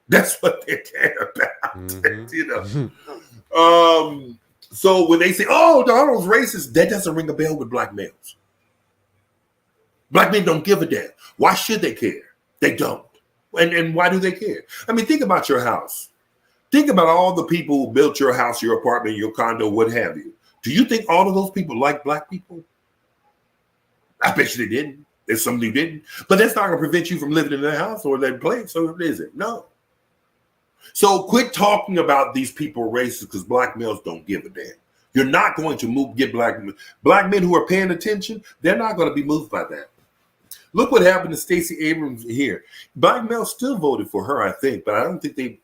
That's what they care about. Mm-hmm. You know. So when they say, "Oh, Donald's racist," that doesn't ring a bell with black males. Black men don't give a damn. Why should they care? They don't. And why do they care? I mean, think about your house. Think about all the people who built your house, your apartment, your condo, what have you. Do you think all of those people like black people? I bet you they didn't. There's some who didn't. But that's not going to prevent you from living in that house or that place. So is it? No. So quit talking about these people racist because black males don't give a damn. You're not going to get black men who are paying attention. They're not going to be moved by that. Look what happened to Stacey Abrams here. Black males still voted for her, I think, but I don't think they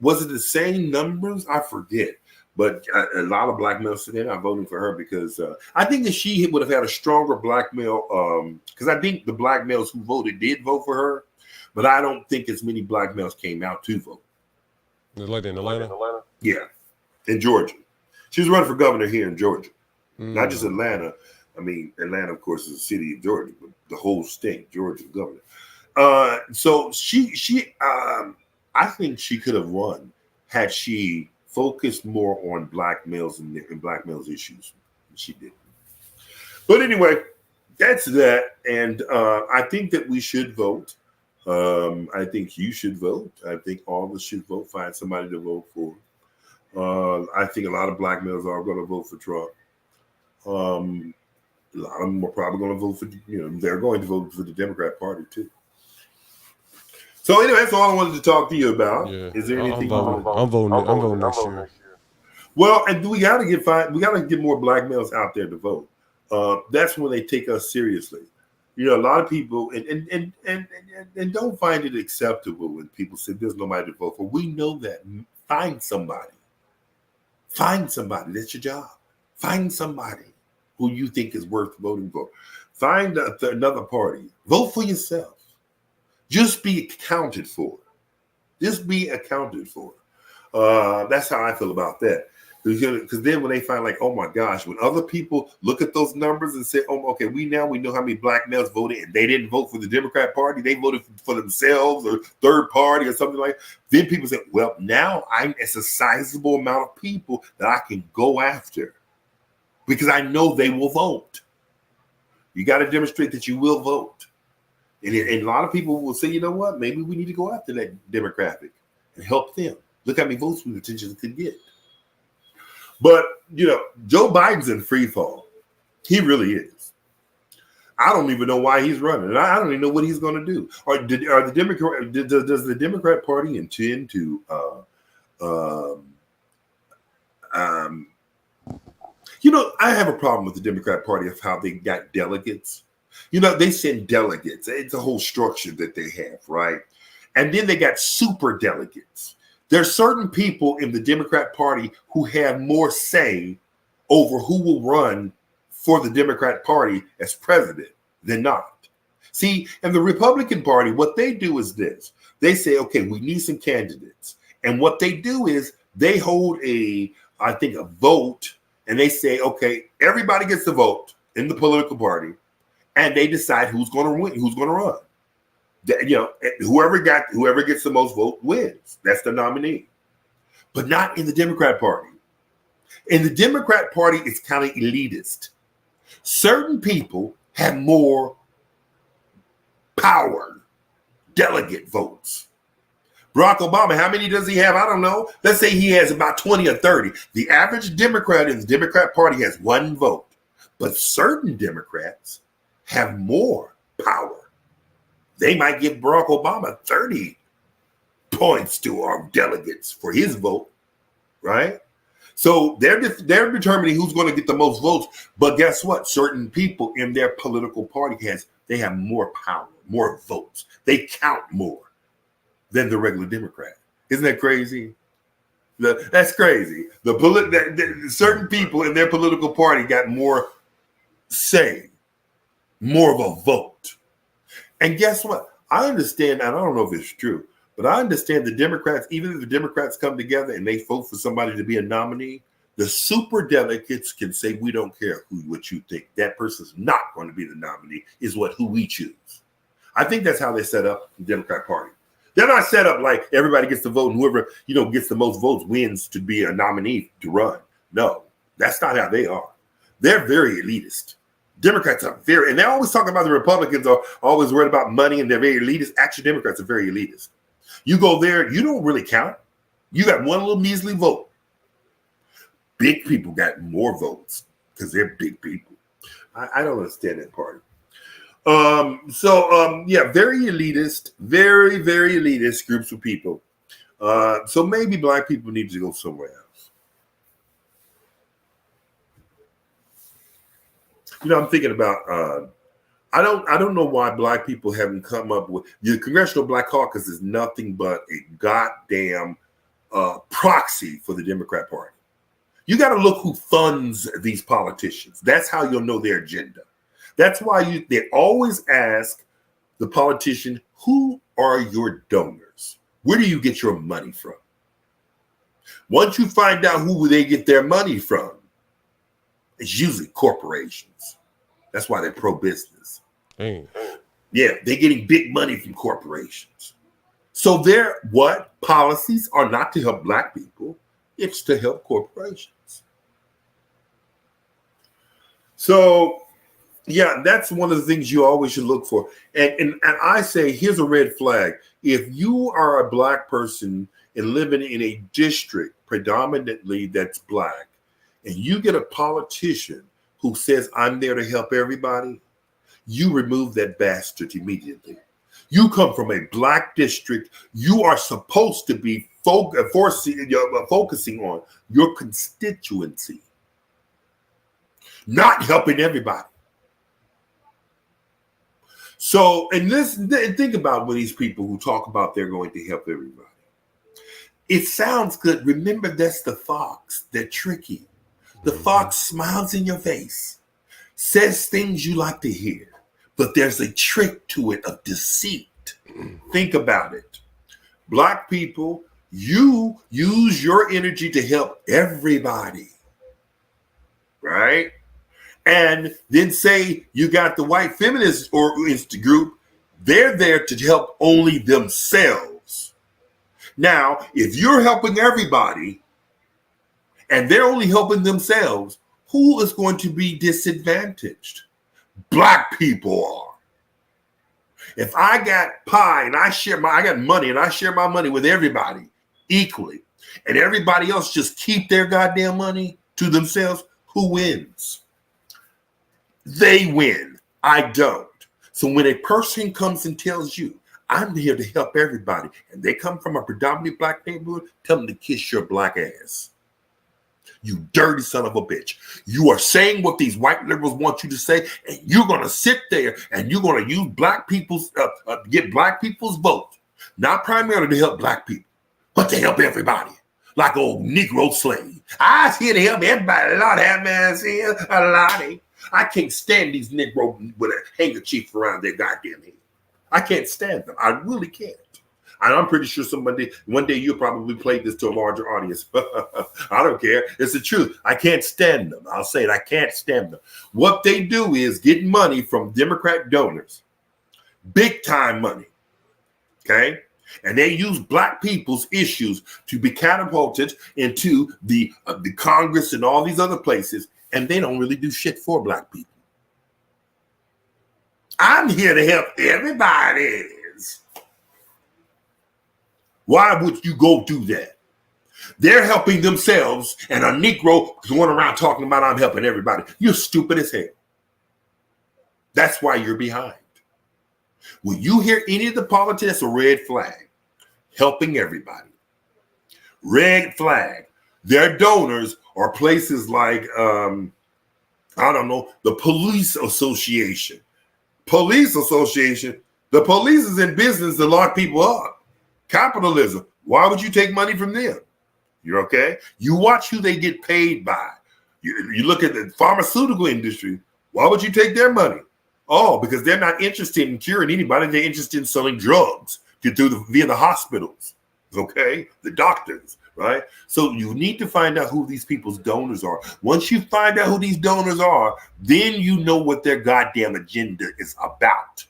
was it the same numbers? I forget. But a lot of black males today are voting for her because I think that she would have had a stronger black male because I think the black males who voted did vote for her, but I don't think as many black males came out to vote. Like in Atlanta? Yeah, in Georgia. She was running for governor here in Georgia, not just Atlanta. I mean, Atlanta, of course, is a city of Georgia, but the whole state, Georgia governor. So she, I think she could have won had she focused more on black males and black males issues. She didn't. But anyway, that's that. And I think that we should vote. I think you should vote. I think all of us should vote. Find somebody to vote for. I think a lot of black males are going to vote for Trump. A lot of them are probably going to vote for, they're going to vote for the Democrat Party too. So anyway, that's all I wanted to talk to you about. Yeah. Is there anything? I'm voting next year. Well, and we got to get more black males out there to vote. That's when they take us seriously. A lot of people and don't find it acceptable when people say there's nobody to vote for. We know that. Find somebody. That's your job. Find somebody who you think is worth voting for. Find another party. Vote for yourself. Just be accounted for. That's how I feel about that. Because then when they find like, oh my gosh, when other people look at those numbers and say, oh, okay, we know how many black males voted and they didn't vote for the Democrat Party, they voted for themselves or third party or something like that. Then people say, well, now it's a sizable amount of people that I can go after because I know they will vote. You got to demonstrate that you will vote. And a lot of people will say, you know what, maybe we need to go after that demographic and help them. Look how many votes we potentially could get. But, Joe Biden's in free fall. He really is. I don't even know why he's running. And I don't even know what he's going to do. Does the Democrat Party intend to I have a problem with the Democrat Party of how they got delegates. They send delegates. It's a whole structure that they have, right? And then they got super delegates. There's certain people in the Democrat Party who have more say over who will run for the Democrat Party as president than not. See, in the Republican Party, what they do is this. They say, okay, we need some candidates. And what they do is they hold a vote, and they say, okay, everybody gets to vote in the political party, and they decide who's going to win, who's going to run. Whoever gets the most vote wins. That's the nominee. but not in the Democrat Party. In the Democrat Party, it's kind of elitist. Certain people have more power, delegate votes. Barack Obama, how many does he have? I don't know. Let's say he has about 20 or 30. The average Democrat in the Democrat Party has one vote. But certain Democrats have more power. They might give Barack Obama 30 points to our delegates for his vote, right? So they're determining who's going to get the most votes. But guess what? Certain people in their political party they have more power, more votes. They count more than the regular Democrat. Isn't that crazy? That's crazy. Certain people in their political party got more say, more of a vote. And guess what? I understand, and I don't know if it's true, but I understand the Democrats, even if the Democrats come together and they vote for somebody to be a nominee, the super delegates can say, we don't care what you think. That person's not going to be the nominee, is who we choose. I think that's how they set up the Democrat Party. They're not set up like everybody gets to vote and whoever, gets the most votes wins to be a nominee to run. No, that's not how they are. They're very elitist. Democrats are and they always talk about the Republicans are always worried about money and they're very elitist. Actually, Democrats are very elitist. You go there, you don't really count. You got one little measly vote. Big people got more votes because they're big people. I don't understand that party. Very elitist, very, very elitist groups of people. So maybe black people need to go somewhere else. I'm thinking about, I don't know why black people haven't come up with, the Congressional Black Caucus is nothing but a goddamn proxy for the Democrat Party. You got to look who funds these politicians. That's how you'll know their agenda. That's why they always ask the politician, who are your donors? Where do you get your money from? Once you find out who they get their money from, it's usually corporations. That's why they're pro-business. Dang. Yeah, they're getting big money from corporations. So their policies are not to help black people. It's to help corporations. So, yeah, that's one of the things you always should look for. And I say, here's a red flag. If you are a black person and living in a district predominantly that's black, and you get a politician who says, I'm there to help everybody, you remove that bastard immediately. You come from a black district. You are supposed to be focusing on your constituency, not helping everybody. So, and think about when these people who talk about they're going to help everybody. It sounds good. Remember, that's the fox. They're tricky. The fox smiles in your face, says things you like to hear, but there's a trick to it of deceit. Think about it. Black people, you use your energy to help everybody, right? And then say you got the white feminist or group, they're there to help only themselves. Now, if you're helping everybody and they're only helping themselves, who is going to be disadvantaged? Black people are. If I got pie and I got money and I share my money with everybody equally, and everybody else just keep their goddamn money to themselves, who wins? They win. I don't. So when a person comes and tells you, I'm here to help everybody, and they come from a predominantly black neighborhood, tell them to kiss your black ass. You dirty son of a bitch. You are saying what these white liberals want you to say, and you're going to sit there and you're going to use black people's, get black people's vote, not primarily to help black people, but to help everybody. Like old Negro slave. I was here to help everybody. Lord have mercy, a lottie. I can't stand these Negro with a handkerchief around their goddamn head. I can't stand them. I really can't. And I'm pretty sure one day you'll probably play this to a larger audience. I don't care. It's the truth. I can't stand them. I'll say it. I can't stand them. What they do is get money from Democrat donors. Big time money. Okay? And they use black people's issues to be catapulted into the Congress and all these other places, and they don't really do shit for black people. I'm here to help everybody. Why would you go do that? They're helping themselves, and a Negro is going around talking about I'm helping everybody. You're stupid as hell. That's why you're behind. When you hear any of the politics, a red flag, helping everybody. Red flag. Their donors are places like, I don't know, the police association. Police association. The police is in business to lock people up. Capitalism. Why would you take money from them? You're okay? You watch who they get paid by. You look at the pharmaceutical industry. Why would you take their money? Oh, because they're not interested in curing anybody. They're interested in selling drugs via the hospitals, okay? The doctors, right? So you need to find out who these people's donors are. Once you find out who these donors are, then you know what their goddamn agenda is about.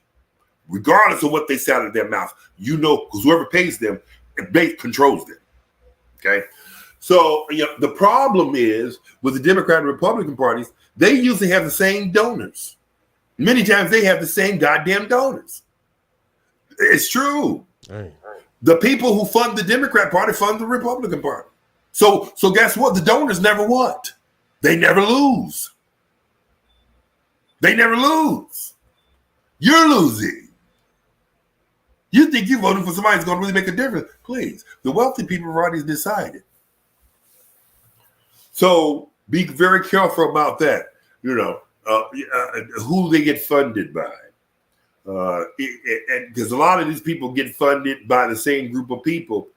Regardless of what they say out of their mouth, you know, because whoever pays them, controls them, okay? So the problem is with the Democrat and Republican parties, they usually have the same donors. Many times they have the same goddamn donors. It's true. Hey. The people who fund the Democrat Party fund the Republican Party. So guess what? The donors never what? They never lose. They never lose. You're losing. You think you're voting for somebody who's going to really make a difference? Please. The wealthy people have already decided. So be very careful about that. Who they get funded by. Because a lot of these people get funded by the same group of people,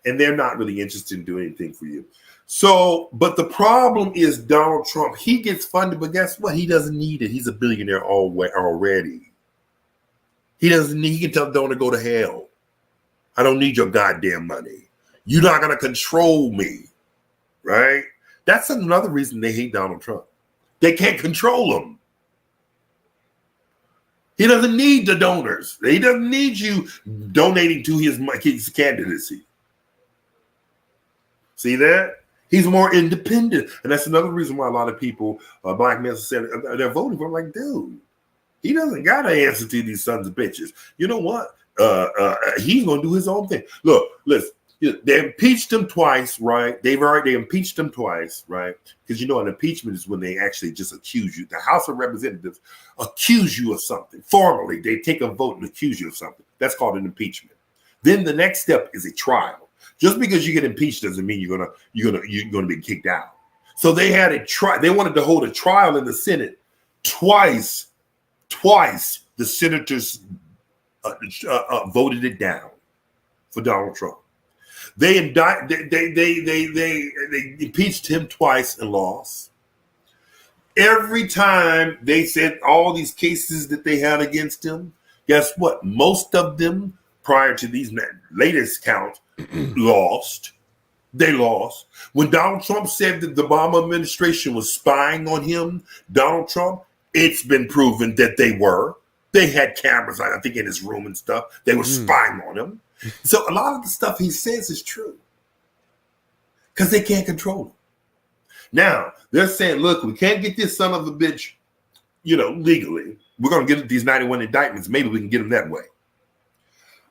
and they're not really interested in doing anything for you. So, but the problem is Donald Trump. He gets funded, but guess what? He doesn't need it. He's a billionaire already. He doesn't need. He can tell Donald to go to hell. I don't need your goddamn money. You're not going to control me, right? That's another reason they hate Donald Trump. They can't control him. He doesn't need the donors. He doesn't need you donating to his candidacy. See that? He's more independent. And that's another reason why a lot of people, black men, they're voting for him. Like, dude, he doesn't got to answer to these sons of bitches. You know what? He's going to do his own thing. Look, listen. They impeached him twice, right? They impeached him twice, right? Because an impeachment is when they actually just accuse you. The House of Representatives accuse you of something. Formally, they take a vote and accuse you of something. That's called an impeachment. Then the next step is a trial. Just because you get impeached doesn't mean you're gonna be kicked out. So they had a trial. They wanted to hold a trial in the Senate twice. The senators voted it down for Donald Trump. They impeached him twice and lost. Every time they said all these cases that they had against him, guess what? Most of them, prior to these latest count, lost. They lost. When Donald Trump said that the Obama administration was spying on him, Donald Trump, it's been proven that they were. They had cameras, I think, in his room and stuff. They were spying on him. So a lot of the stuff he says is true because they can't control him. Now, they're saying, look, we can't get this son of a bitch, legally. We're going to get these 91 indictments. Maybe we can get him that way.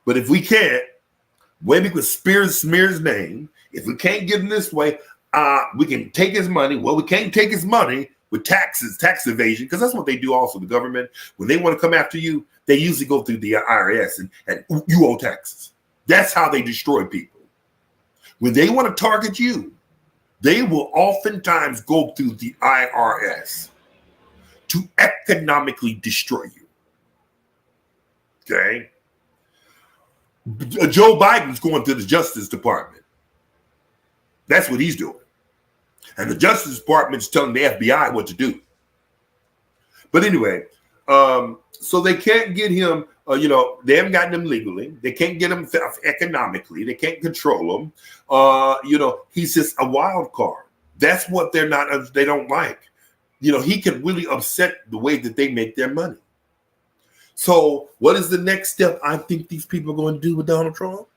But if we can't, maybe we can smear his name. If we can't get him this way, we can take his money. Well, we can't take his money with taxes, tax evasion, because that's what they do also, the government. When they want to come after you, they usually go through the IRS and you owe taxes. That's how they destroy people. When they want to target you, they will oftentimes go through the IRS to economically destroy you. Okay? Joe Biden's going to the Justice Department. That's what he's doing. And the Justice Department is telling the FBI what to do. But anyway, so they can't get him, they haven't gotten him legally. They can't get him economically. They can't control him. He's just a wild card. That's what they don't like. He can really upset the way that they make their money. So what is the next step I think these people are going to do with Donald Trump?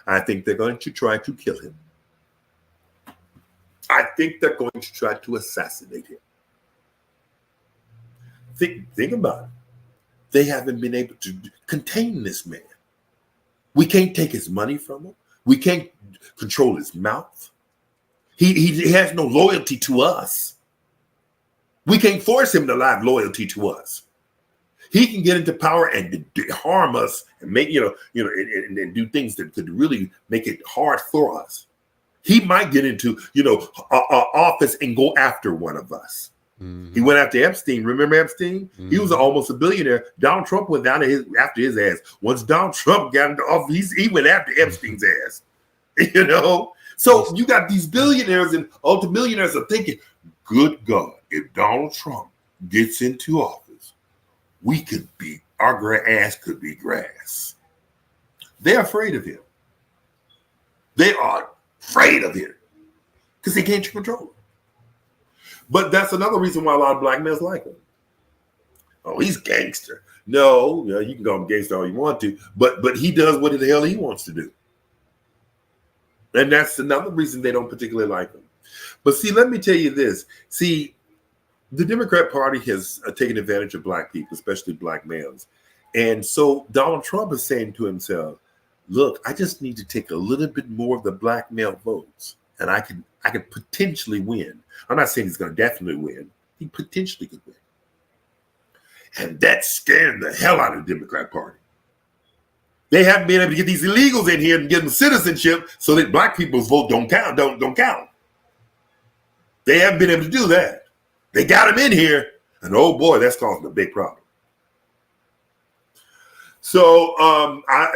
I think they're going to try to kill him. I think they're going to try to assassinate him. Think about it. They haven't been able to contain this man. We can't take his money from him. We can't control his mouth. He has no loyalty to us. We can't force him to have loyalty to us. He can get into power and harm us and make and do things that could really make it hard for us. He might get into office and go after one of us. Mm-hmm. He went after Epstein. Remember Epstein? Mm-hmm. He was almost a billionaire. Donald Trump went down after his ass. Once Donald Trump got into office, he went after Epstein's ass. So you got these billionaires and ultimillionaires are thinking, good God, if Donald Trump gets into office, our ass could be grass. They're afraid of him. They are afraid of him because they can't control him. But that's another reason why a lot of black males like him. Oh, he's gangster. No, you can call him gangster all you want to, but he does what the hell he wants to do. And that's another reason they don't particularly like him. But see, let me tell you this. See, the Democrat Party has taken advantage of black people, especially black males. And so Donald Trump is saying to himself, look, I just need to take a little bit more of the black male votes and I can potentially win. I'm not saying he's going to definitely win. He potentially could win. And that's scaring the hell out of the Democrat Party. They haven't been able to get these illegals in here and get them citizenship so that black people's vote don't count. They haven't been able to do that. They got him in here, and oh boy, that's causing a big problem. So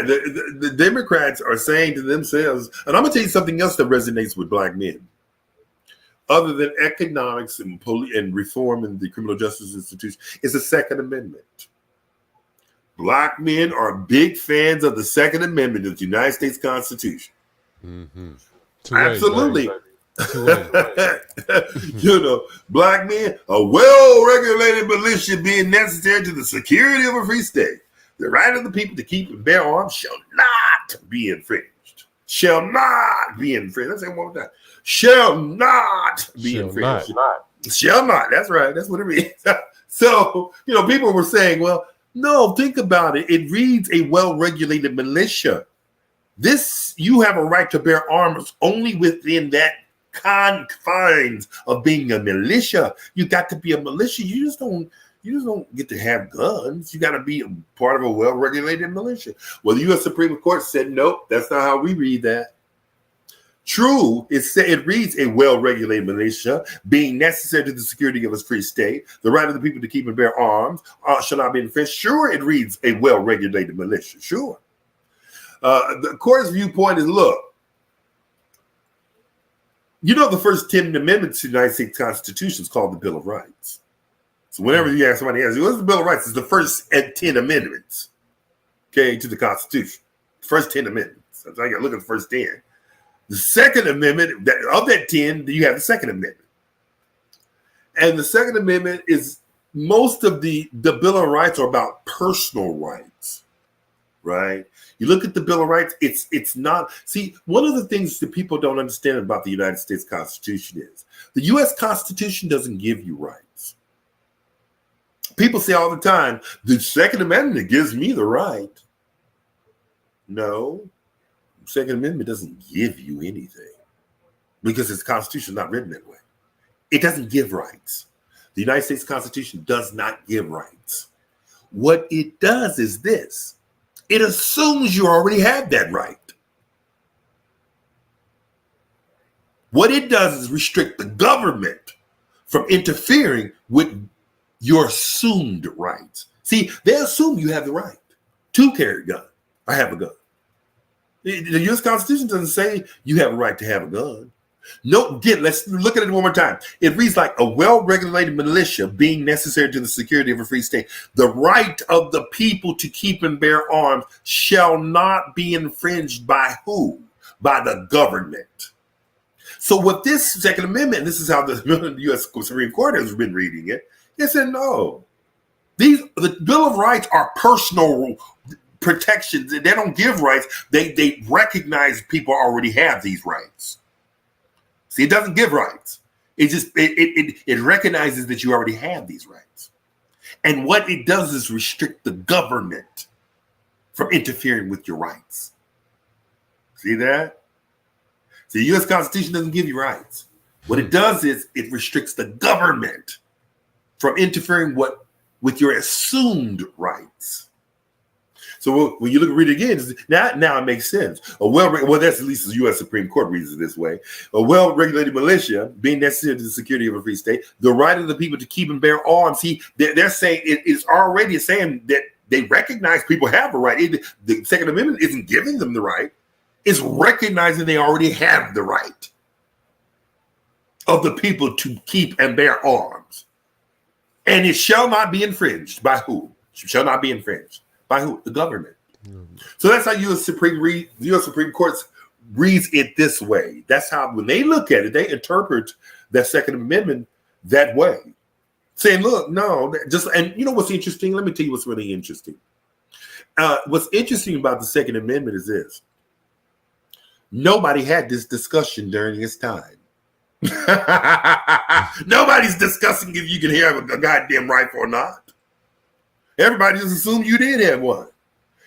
the Democrats are saying to themselves, and I'm going to tell you something else that resonates with black men. Other than economics and reform in the criminal justice institution, is the Second Amendment. Black men are big fans of the Second Amendment of the United States Constitution. Mm-hmm. Absolutely. Black men, a well-regulated militia being necessary to the security of a free state. The right of the people to keep and bear arms shall not be infringed. Shall not be infringed. Let's say one more time. Shall not be infringed. Shall not. That's right. That's what it means. So, people were saying, well, no, think about it. It reads a well-regulated militia. You have a right to bear arms only within that confines of being a militia. You got to be a militia. You just don't get to have guns. You got to be a part of a well-regulated militia. Well, the U.S. Supreme Court said, nope, that's not how we read that. True, it reads a well-regulated militia being necessary to the security of a free state. The right of the people to keep and bear arms shall not be infringed. Sure, it reads a well-regulated militia. Sure. The court's viewpoint is, look, the first 10 amendments to the United States Constitution is called the Bill of Rights. So whenever you ask somebody else, what's the Bill of Rights? It's the first 10 amendments, to the Constitution. First 10 amendments. So I got to look at the first 10. The Second Amendment, of that 10, you have the Second Amendment. And the Second Amendment is, most of the Bill of Rights are about personal rights, right? You look at the Bill of Rights, it's not. See, one of the things that people don't understand about the United States Constitution is the U.S. Constitution doesn't give you rights. People say all the time, the Second Amendment gives me the right. No, the Second Amendment doesn't give you anything because the Constitution is not written that way. It doesn't give rights. The United States Constitution does not give rights. What it does is this. It assumes you already have that right. What it does is restrict the government from interfering with your assumed rights. See, they assume you have the right to carry a gun or have a gun. The U.S. Constitution doesn't say you have a right to have a gun. No, let's look at it one more time. It reads like a well-regulated militia being necessary to the security of a free state. The right of the people to keep and bear arms shall not be infringed by who? By the government. So with this Second Amendment, this is how the U.S. Supreme Court has been reading it. They said, no, The Bill of Rights are personal protections. They don't give rights. They recognize people already have these rights. See, it doesn't give rights. It recognizes that you already have these rights. And what it does is restrict the government from interfering with your rights. See that? See, the U.S. Constitution doesn't give you rights. What it does is it restricts the government from interfering with your assumed rights. So when you read it again, now it makes sense. Well, that's at least the U.S. Supreme Court reads it this way. A well-regulated militia being necessary to the security of a free state, the right of the people to keep and bear arms. See, they're saying it's already saying that they recognize people have a right. The Second Amendment isn't giving them the right. It's recognizing they already have the right of the people to keep and bear arms. And it shall not be infringed. By who? It shall not be infringed. By who? The government. So that's how U.S. Supreme Court reads it this way. That's how, when they look at it, they interpret that Second Amendment that way. Saying, look, no, and you know what's interesting? Let me tell you what's really interesting. What's interesting about the Second Amendment is this. Nobody had this discussion during its time. Nobody's discussing if you can have a goddamn rifle or not. Everybody just assumed you did have one.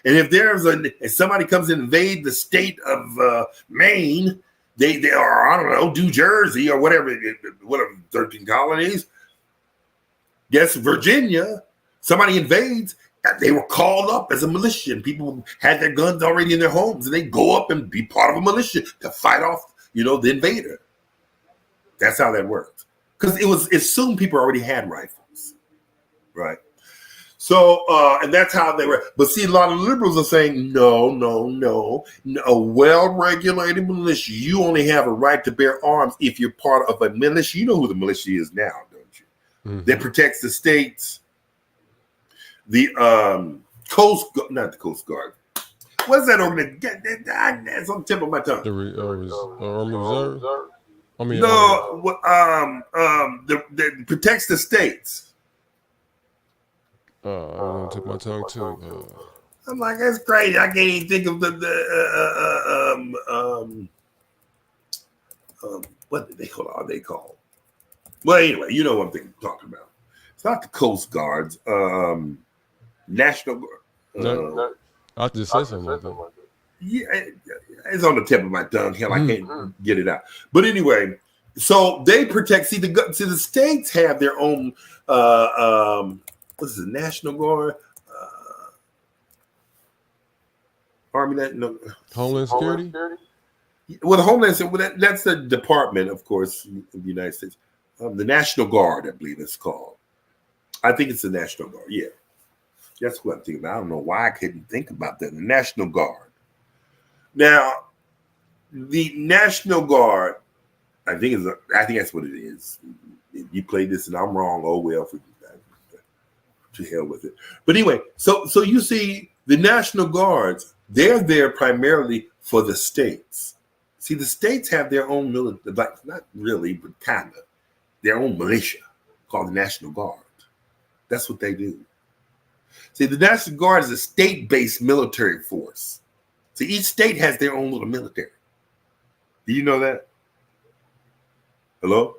And if somebody comes and invade the state of Maine, they are, I don't know, New Jersey or whatever 13 colonies. Guess Virginia, somebody invades, they were called up as a militia, and people had their guns already in their homes, and they go up and be part of a militia to fight off, the invader. That's how that worked. Because it was assumed people already had rifles, right? So, and that's how they were. But see, a lot of liberals are saying, no. A well-regulated militia, you only have a right to bear arms if you're part of a militia. You know who the militia is now, don't you? Mm-hmm. That protects the states. The not the Coast Guard. What's that organization? That's on the tip of my tongue. The Army Reserve? That protects the states. I on the tip of my tongue too. I'm like, that's crazy. I can't even think of what did they call? Well, anyway, you know what I'm talking about. It's not the Coast Guards. National Guard. No, I just said something like that. Yeah, it's on the tip of my tongue. Hell, I can't get it out. But anyway, so they protect. See, the states have their own. What is it? National Guard, Army. Homeland Security. Well, the Homeland Security. That's the department, of course, of the United States. The National Guard, I believe it's called. I think it's the National Guard. Yeah. That's what I'm thinking about. I don't know why I couldn't think about that. The National Guard. Now, the National Guard, I think that's what it is. If you play this and I'm wrong, oh well, to hell with it. But anyway, so you see, the National Guards, they're there primarily for the states. See, the states have their own military, like not really, but kind of their own militia called the National Guard. That's what they do. See, the National Guard is a state-based military force. See, each state has their own little military. Do you know that? Hello?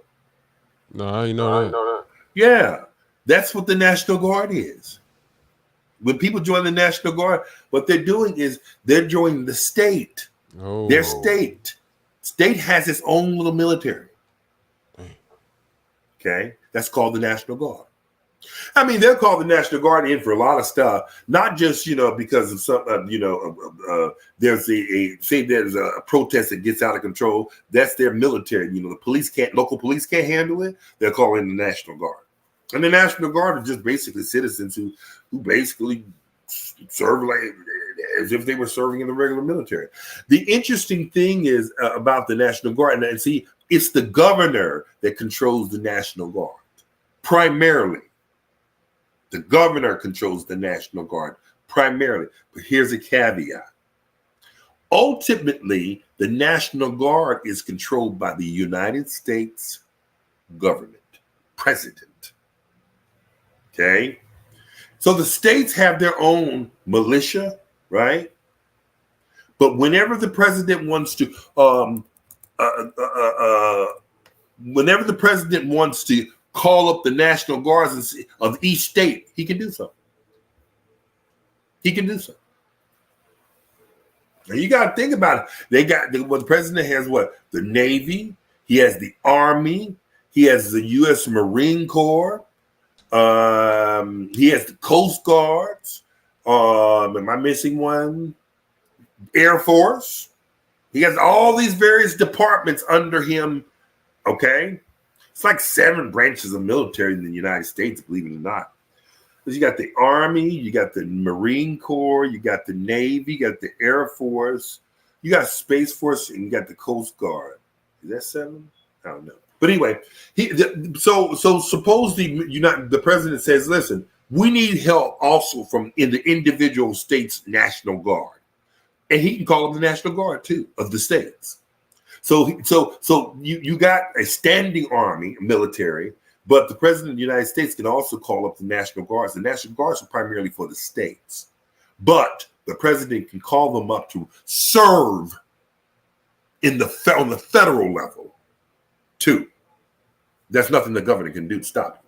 No, I didn't know that. Yeah, that's what the National Guard is. When people join the National Guard, what they're doing is they're joining the state. Oh. Their state. State has its own little military. Okay? That's called the National Guard. I mean, they'll call the National Guard in for a lot of stuff, not just, because of some, there's there's a protest that gets out of control. That's their military. The local police can't handle it. They'll call in the National Guard. And the National Guard are just basically citizens who basically serve like as if they were serving in the regular military. The interesting thing is about the National Guard, and see, it's the governor that controls the National Guard, primarily. The governor controls the National Guard primarily. But here's a caveat. Ultimately, the National Guard is controlled by the United States government, president. Okay? So the states have their own militia, right? But whenever the president wants to, whenever the president wants to call up the National Guards of each state, he can do so. He can do so. And you got to think about it. The president has what? The Navy. He has the Army. He has the U.S. Marine Corps. He has the Coast Guards. Am I missing one? Air Force. He has all these various departments under him. Okay. It's like 7 branches of military in the United States, believe it or not. Because you got the Army, you got the Marine Corps, you got the Navy, you got the Air Force, you got Space Force, and you got the Coast Guard. Is that 7? I don't know. But anyway, so suppose the president says, listen, we need help also in the individual states' National Guard. And he can call them the National Guard too, of the states. So you got a standing army, military, but the president of the United States can also call up the National Guards. The National Guards are primarily for the states, but the president can call them up to serve on the federal level too. That's nothing the governor can do to stop it.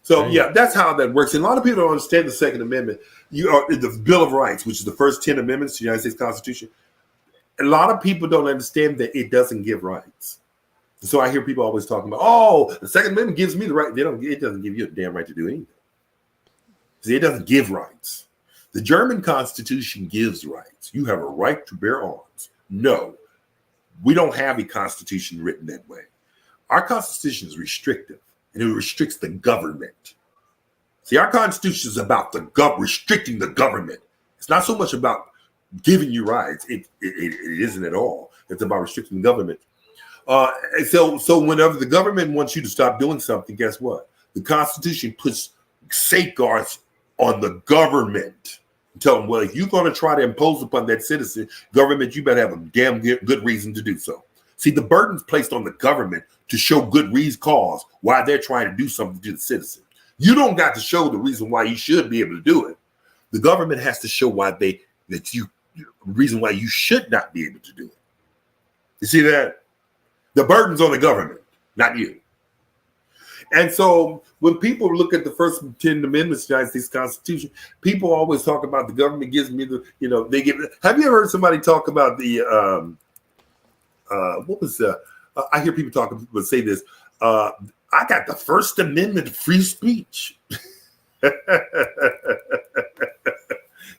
So yeah, that's how that works. And a lot of people don't understand the Second Amendment. The Bill of Rights, which is the first 10 amendments to the United States Constitution. A lot of people don't understand that it doesn't give rights. So I hear people always talking about, oh, the Second Amendment gives me the right. It doesn't give you a damn right to do anything. See, it doesn't give rights. The German Constitution gives rights. You have a right to bear arms. No, we don't have a constitution written that way. Our Constitution is restrictive, and it restricts the government. See, our Constitution is about restricting the government. It's not so much about giving you rights. It isn't at all. It's about restricting the government. So whenever the government wants you to stop doing something, guess what? The Constitution puts safeguards on the government. Tell them, well, if you're going to try to impose upon that citizen government, you better have a damn good reason to do so. See, the burden's placed on the government to show good cause why they're trying to do something to the citizen. You don't got to show the reason why you should be able to do it. The government has to show reason why you should not be able to do it. You see that? The burden's on the government, not you. And so when people look at the first 10 amendments of the United States Constitution, people always talk about the government gives me have you ever heard somebody talk about I hear people say this, I got the First Amendment of free speech.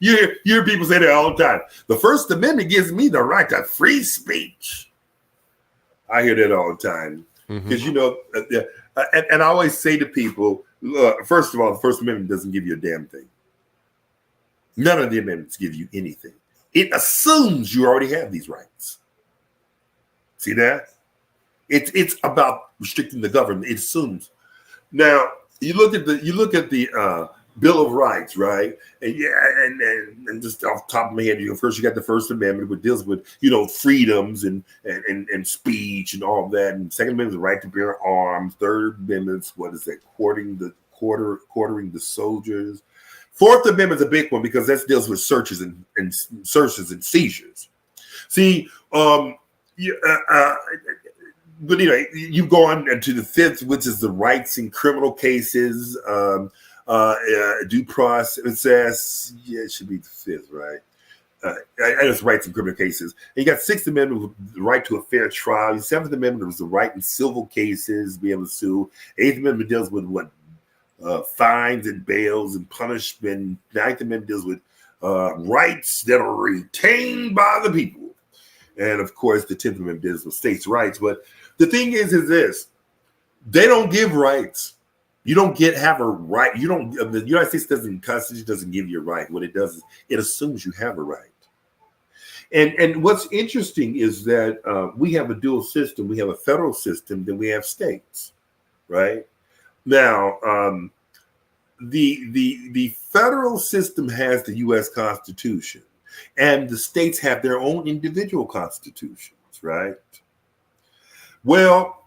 You hear people say that all the time. The First Amendment gives me the right to free speech. I hear that all the time. Because, and I always say to people, first of all, the First Amendment doesn't give you a damn thing. None of the amendments give you anything. It assumes you already have these rights. See that? It's about restricting the government. It assumes. Now you look at the Bill of Rights, right? And just off the top of my head, first you got the First Amendment, which deals with freedoms and speech and all of that. And Second Amendment is the right to bear arms. Third Amendment, what is that? Quartering the soldiers. Fourth Amendment is a big one because that deals with searches and seizures. See, but anyway, you go on to the fifth, which is the rights in criminal cases. Due process. Yeah, it should be the fifth, right? It's rights in criminal cases. And you got Sixth Amendment with the right to a fair trial. The Seventh Amendment was the right in civil cases, be able to sue. Eighth Amendment deals with fines and bails and punishment. Ninth Amendment deals with rights that are retained by the people. And of course, the 10th Amendment deals with states' rights. But the thing is this: they don't give rights. You don't have a right. The United States Constitution doesn't give you a right. What it does is it assumes you have a right. And what's interesting is that we have a dual system. We have a federal system, then we have states, right? Now, the federal system has the U.S. Constitution, and the states have their own individual constitutions, right? Well,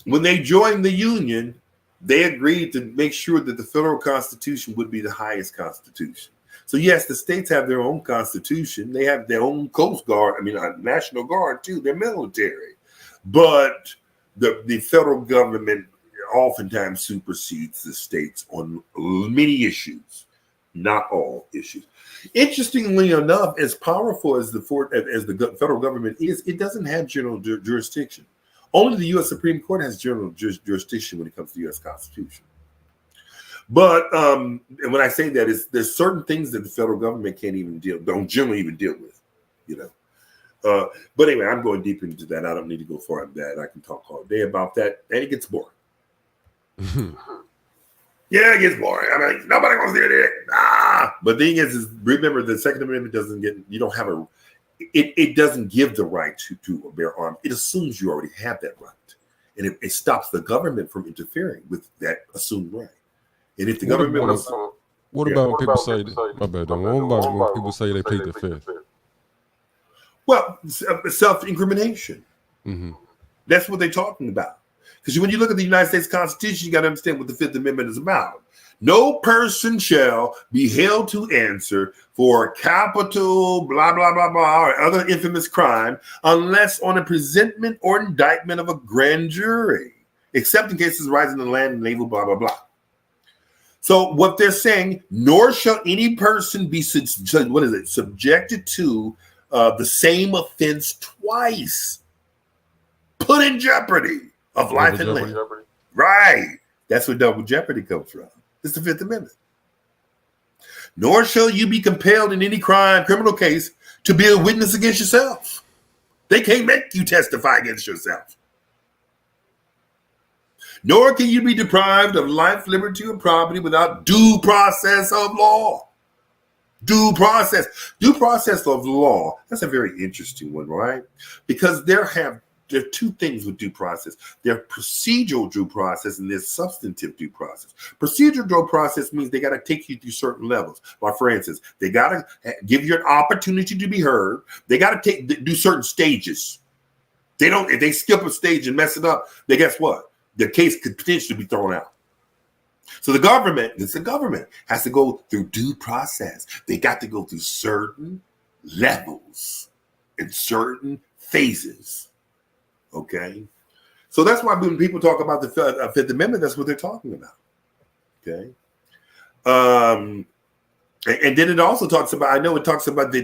when they joined the Union, they agreed to make sure that the federal constitution would be the highest constitution. So yes, the states have their own constitution. They have their own Coast Guard. I mean, National Guard too. They're military, but the federal government oftentimes supersedes the states on many issues, not all issues. Interestingly enough, as powerful as the federal government is, it doesn't have general jurisdiction. Only the U.S. Supreme Court has general jurisdiction when it comes to the U.S. Constitution. But and when I say that, there's certain things that the federal government don't generally even deal with, you know. But anyway, I'm going deep into that. I don't need to go far into that. I can talk all day about that, and it gets boring. Yeah, it gets boring. I mean, nobody wants to hear that. But the thing is remember, the Second Amendment it doesn't give the right to bear arms. It assumes you already have that right, and it stops the government from interfering with that assumed right. And if the government what about when people say, my bad, what about when people say they plead the fifth? Well, self-incrimination. Mm-hmm. That's what they're talking about. Because when you look at the United States Constitution, you got to understand what the Fifth Amendment is about. No person shall be held to answer for capital, blah, blah, blah, blah, or other infamous crime unless on a presentment or indictment of a grand jury, except in cases arising in the land and naval, blah, blah, blah. So what they're saying, nor shall any person be subjected to the same offense twice, put in jeopardy of life and limb. Right. That's where double jeopardy comes from. It's the Fifth Amendment. Nor shall you be compelled in any criminal case to be a witness against yourself. They can't make you testify against yourself. Nor can you be deprived of life, liberty, or property without due process of law. Due process of law. That's a very interesting one, right? Because there are two things with due process. There's procedural due process and there's substantive due process. Procedural due process means they got to take you through certain levels. Like, for instance, they got to give you an opportunity to be heard. They got to do certain stages. If they skip a stage and mess it up, then guess what? The case could potentially be thrown out. So the government has to go through due process. They got to go through certain levels and certain phases. Okay, so that's why when people talk about the Fifth Amendment, that's what they're talking about. Okay, and then it also talks about. I know it talks about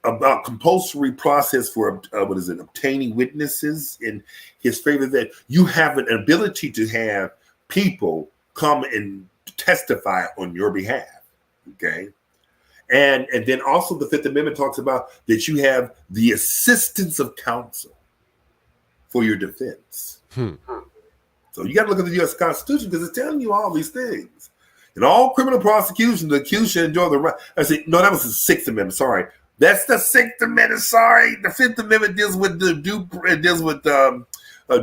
about compulsory process for obtaining witnesses in his favor, that you have an ability to have people come and testify on your behalf. Okay. And then also the Fifth Amendment talks about that you have the assistance of counsel for your defense. So you got to look at the U.S. Constitution because it's telling you all these things. In all criminal prosecution, the accused should enjoy the right. I said, no, that was the Sixth Amendment. Sorry, that's the Sixth Amendment. Sorry, the Fifth Amendment deals with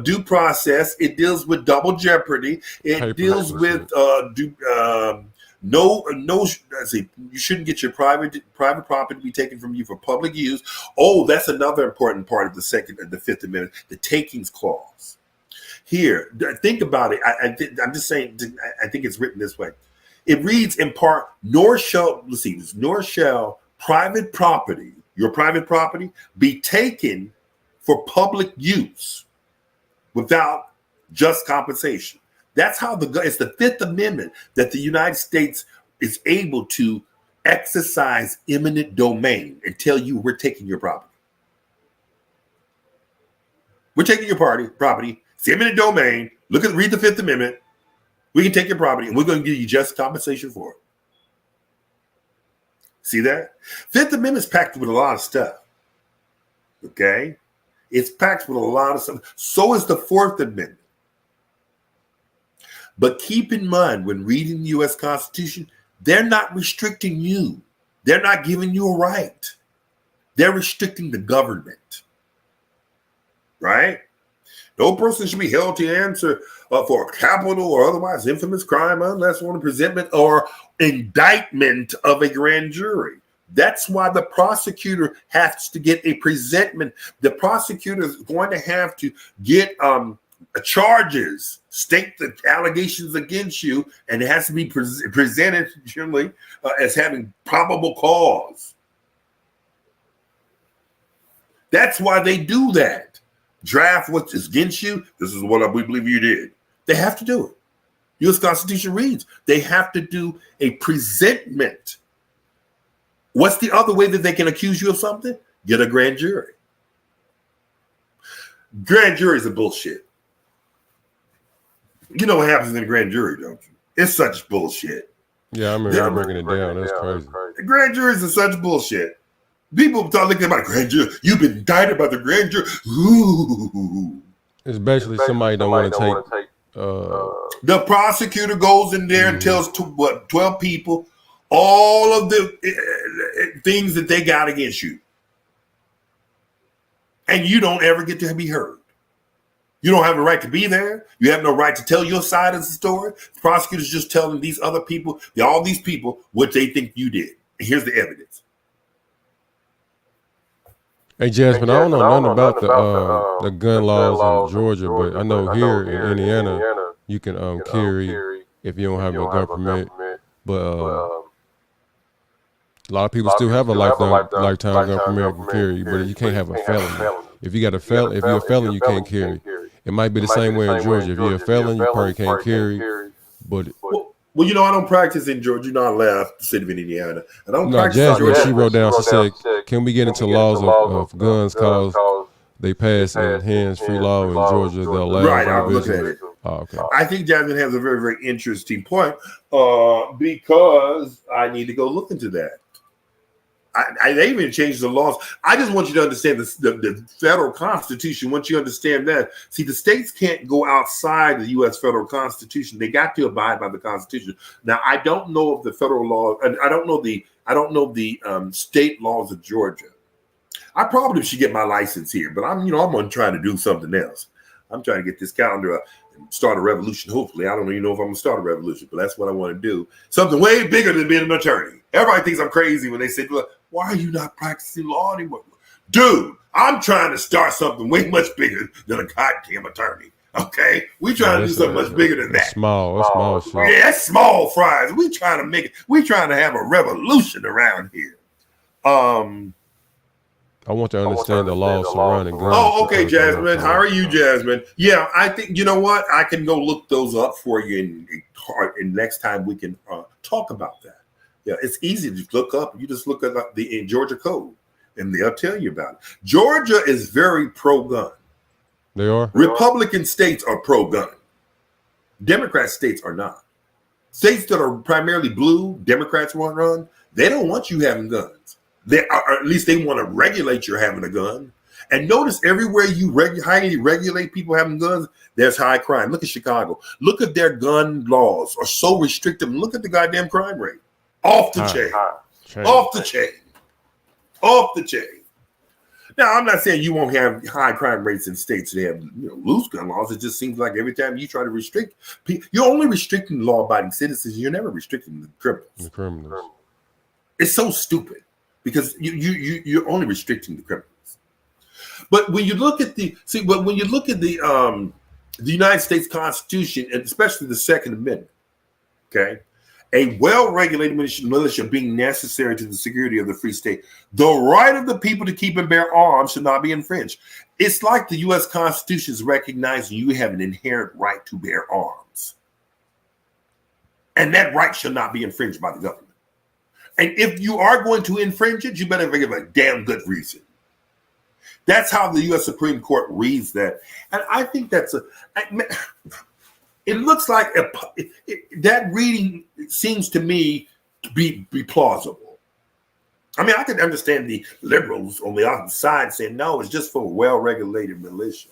due process. It deals with double jeopardy. It deals with No, you shouldn't get your private property to be taken from you for public use. Oh, that's another important part of the Fifth Amendment, the takings clause. Here, think about it. I'm just saying. I think it's written this way. It reads in part: nor shall private property, your private property, be taken for public use without just compensation. That's how it's the Fifth Amendment that the United States is able to exercise eminent domain and tell you we're taking your property. We're taking your property. It's eminent domain. Read the Fifth Amendment. We can take your property and we're going to give you just compensation for it. See that? Fifth Amendment is packed with a lot of stuff. Okay? It's packed with a lot of stuff. So is the Fourth Amendment. But keep in mind, when reading the U.S. Constitution, they're not restricting you. They're not giving you a right. They're restricting the government. Right? No person should be held to answer for a capital or otherwise infamous crime unless on a presentment or indictment of a grand jury. That's why the prosecutor has to get a presentment. The prosecutor is going to have to get charges, state the allegations against you, and it has to be presented generally as having probable cause. That's why they do that. Draft what's against you. This is what we believe you did. They have to do it. U.S. Constitution reads they have to do a presentment. What's the other way that they can accuse you of something? Get a grand jury. Grand juries are bullshit. You know what happens in a grand jury, don't you? It's such bullshit. Yeah, I remember breaking it down. That's crazy. The grand juries are such bullshit. People start looking about grand jury. You've been indicted by the grand jury. Ooh. It's basically somebody don't want to take. The prosecutor goes in there and tells 12 people all of the things that they got against you. And you don't ever get to be heard. You don't have a right to be there. You have no right to tell your side of the story. The prosecutor's just telling these other people, all these people, what they think you did. And here's the evidence. Hey, Jasmine, I don't know nothing about the gun laws in Georgia, but I know here in Indiana, you can carry if you don't have no gun permit. But a lot of people still have a lifetime gun permit to carry, but you can't have a felony. If you got a felon, if you're a felon, you can't carry. It might be the same way in Georgia. If you're a felon, you probably can't carry. But well, you know, I don't practice in Georgia. You know, I left the city of Indiana. I don't practice Jasmine, in Georgia. she wrote down, she said, can we get into laws of guns cause they pass in hands-free law in Georgia? They'll allow right, I'll look at it. Oh, okay. I think Jasmine has a very, very interesting point because I need to go look into that. They even changed the laws. I just want you to understand the federal Constitution. Once you understand that, see, the states can't go outside the U.S. federal Constitution. They got to abide by the Constitution. Now, I don't know of the federal law, and I don't know the state laws of Georgia. I probably should get my license here, but I'm going to try to do something else. I'm trying to get this calendar up and start a revolution. Hopefully, I don't even know if I'm going to start a revolution, but that's what I want to do. Something way bigger than being an attorney. Everybody thinks I'm crazy when they say, "Look, why are you not practicing law anymore?" Dude, I'm trying to start something way much bigger than a goddamn attorney. Okay, we trying to do something much bigger than that. Small shit. Yeah, that's small fries. We trying to make it. We trying to have a revolution around here. I want to understand the laws surrounding guns. Oh, okay, Jasmine. How are you, Jasmine? Yeah, I think, you know what? I can go look those up for you, and next time we can talk about that. Yeah, it's easy to look up. You just look at the Georgia code, and they'll tell you about it. Georgia is very pro-gun. They are? Republican states are pro-gun. Democrat states are not. States that are primarily blue, Democrats won't run. They don't want you having guns. Or at least they want to regulate your having a gun. And notice everywhere you highly regulate people having guns, there's high crime. Look at Chicago. Look at their gun laws are so restrictive. Look at the goddamn crime rate. Off the chain. Off the chain. Off the chain. Now, I'm not saying you won't have high crime rates in states that have loose gun laws. It just seems like every time you try to restrict people, you're only restricting law-abiding citizens. You're never restricting the criminals. The criminals. It's so stupid. Because you're only restricting the criminals. But when you look at the United States Constitution, and especially the Second Amendment, okay, a well-regulated militia being necessary to the security of the free state, the right of the people to keep and bear arms should not be infringed. It's like the U.S. Constitution is recognizing you have an inherent right to bear arms, and that right shall not be infringed by the government. And if you are going to infringe it, you better give a damn good reason. That's how the U.S. Supreme Court reads that. And I think it looks like that reading seems to me to be plausible. I mean, I can understand the liberals on the other side saying, no, it's just for a well-regulated militia.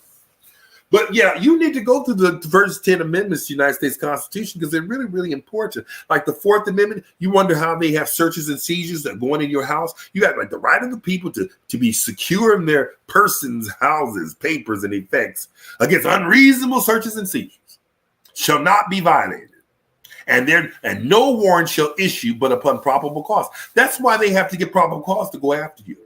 But yeah, you need to go through the first 10 amendments to the United States Constitution because they're really, really important. Like the Fourth Amendment, you wonder how they have searches and seizures that go into your house. You got like the right of the people to be secure in their persons, houses, papers, and effects against unreasonable searches and seizures shall not be violated. And no warrant shall issue but upon probable cause. That's why they have to get probable cause to go after you.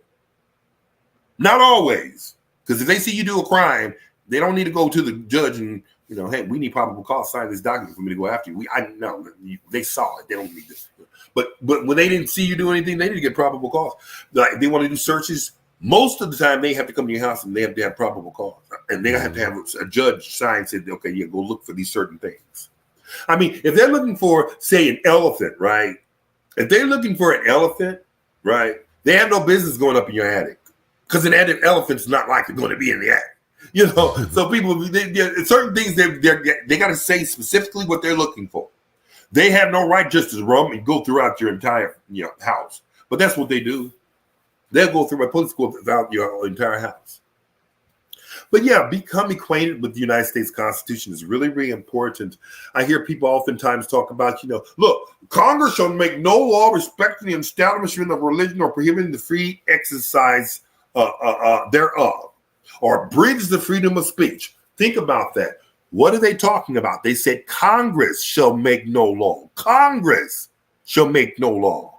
Not always, because if they see you do a crime, They don't need to go to the judge and, hey, we need probable cause, sign this document for me to go after you. I know they saw it. They don't need this. But when they didn't see you do anything, they need to get probable cause. Like they want to do searches. Most of the time, they have to come to your house and they have to have probable cause, and they have to have a judge sign said, okay, yeah, go look for these certain things. I mean, if they're looking for, say, an elephant, right? If they're looking for an elephant, right, they have no business going up in your attic because an elephant's not likely going to be in the attic. So people, certain things they got to say specifically what they're looking for. They have no right just to roam and go throughout your entire house, but that's what they do. They'll go through a police go throughout your entire house. But yeah, become acquainted with the United States Constitution is really, really important. I hear people oftentimes talk about, look, Congress shall make no law respecting the establishment of religion or prohibiting the free exercise thereof, or abridge the freedom of speech. Think about that. What are they talking about? They said Congress shall make no law. Congress shall make no law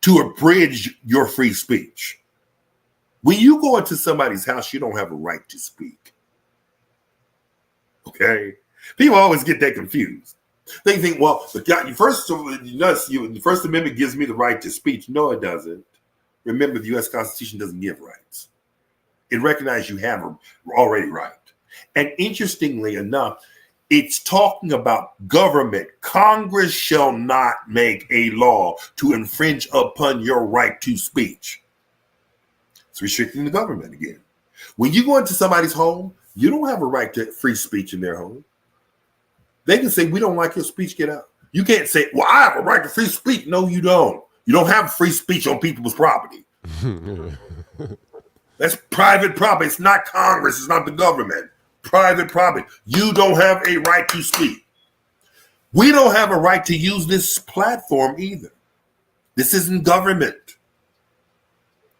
to abridge your free speech. When you go into somebody's house, you don't have a right to speak. Okay? People always get that confused. They think, well, the First Amendment gives me the right to speech. No, it doesn't. Remember, the U.S. Constitution doesn't give rights. It recognizes you have already right. And interestingly enough, it's talking about government. Congress shall not make a law to infringe upon your right to speech. It's restricting the government again. When you go into somebody's home, you don't have a right to free speech in their home. They can say, we don't like your speech, get out. You can't say, well, I have a right to free speech. No, you don't. You don't have free speech on people's property. That's private property. It's not Congress. It's not the government. Private property. You don't have a right to speak. We don't have a right to use this platform either. This isn't government.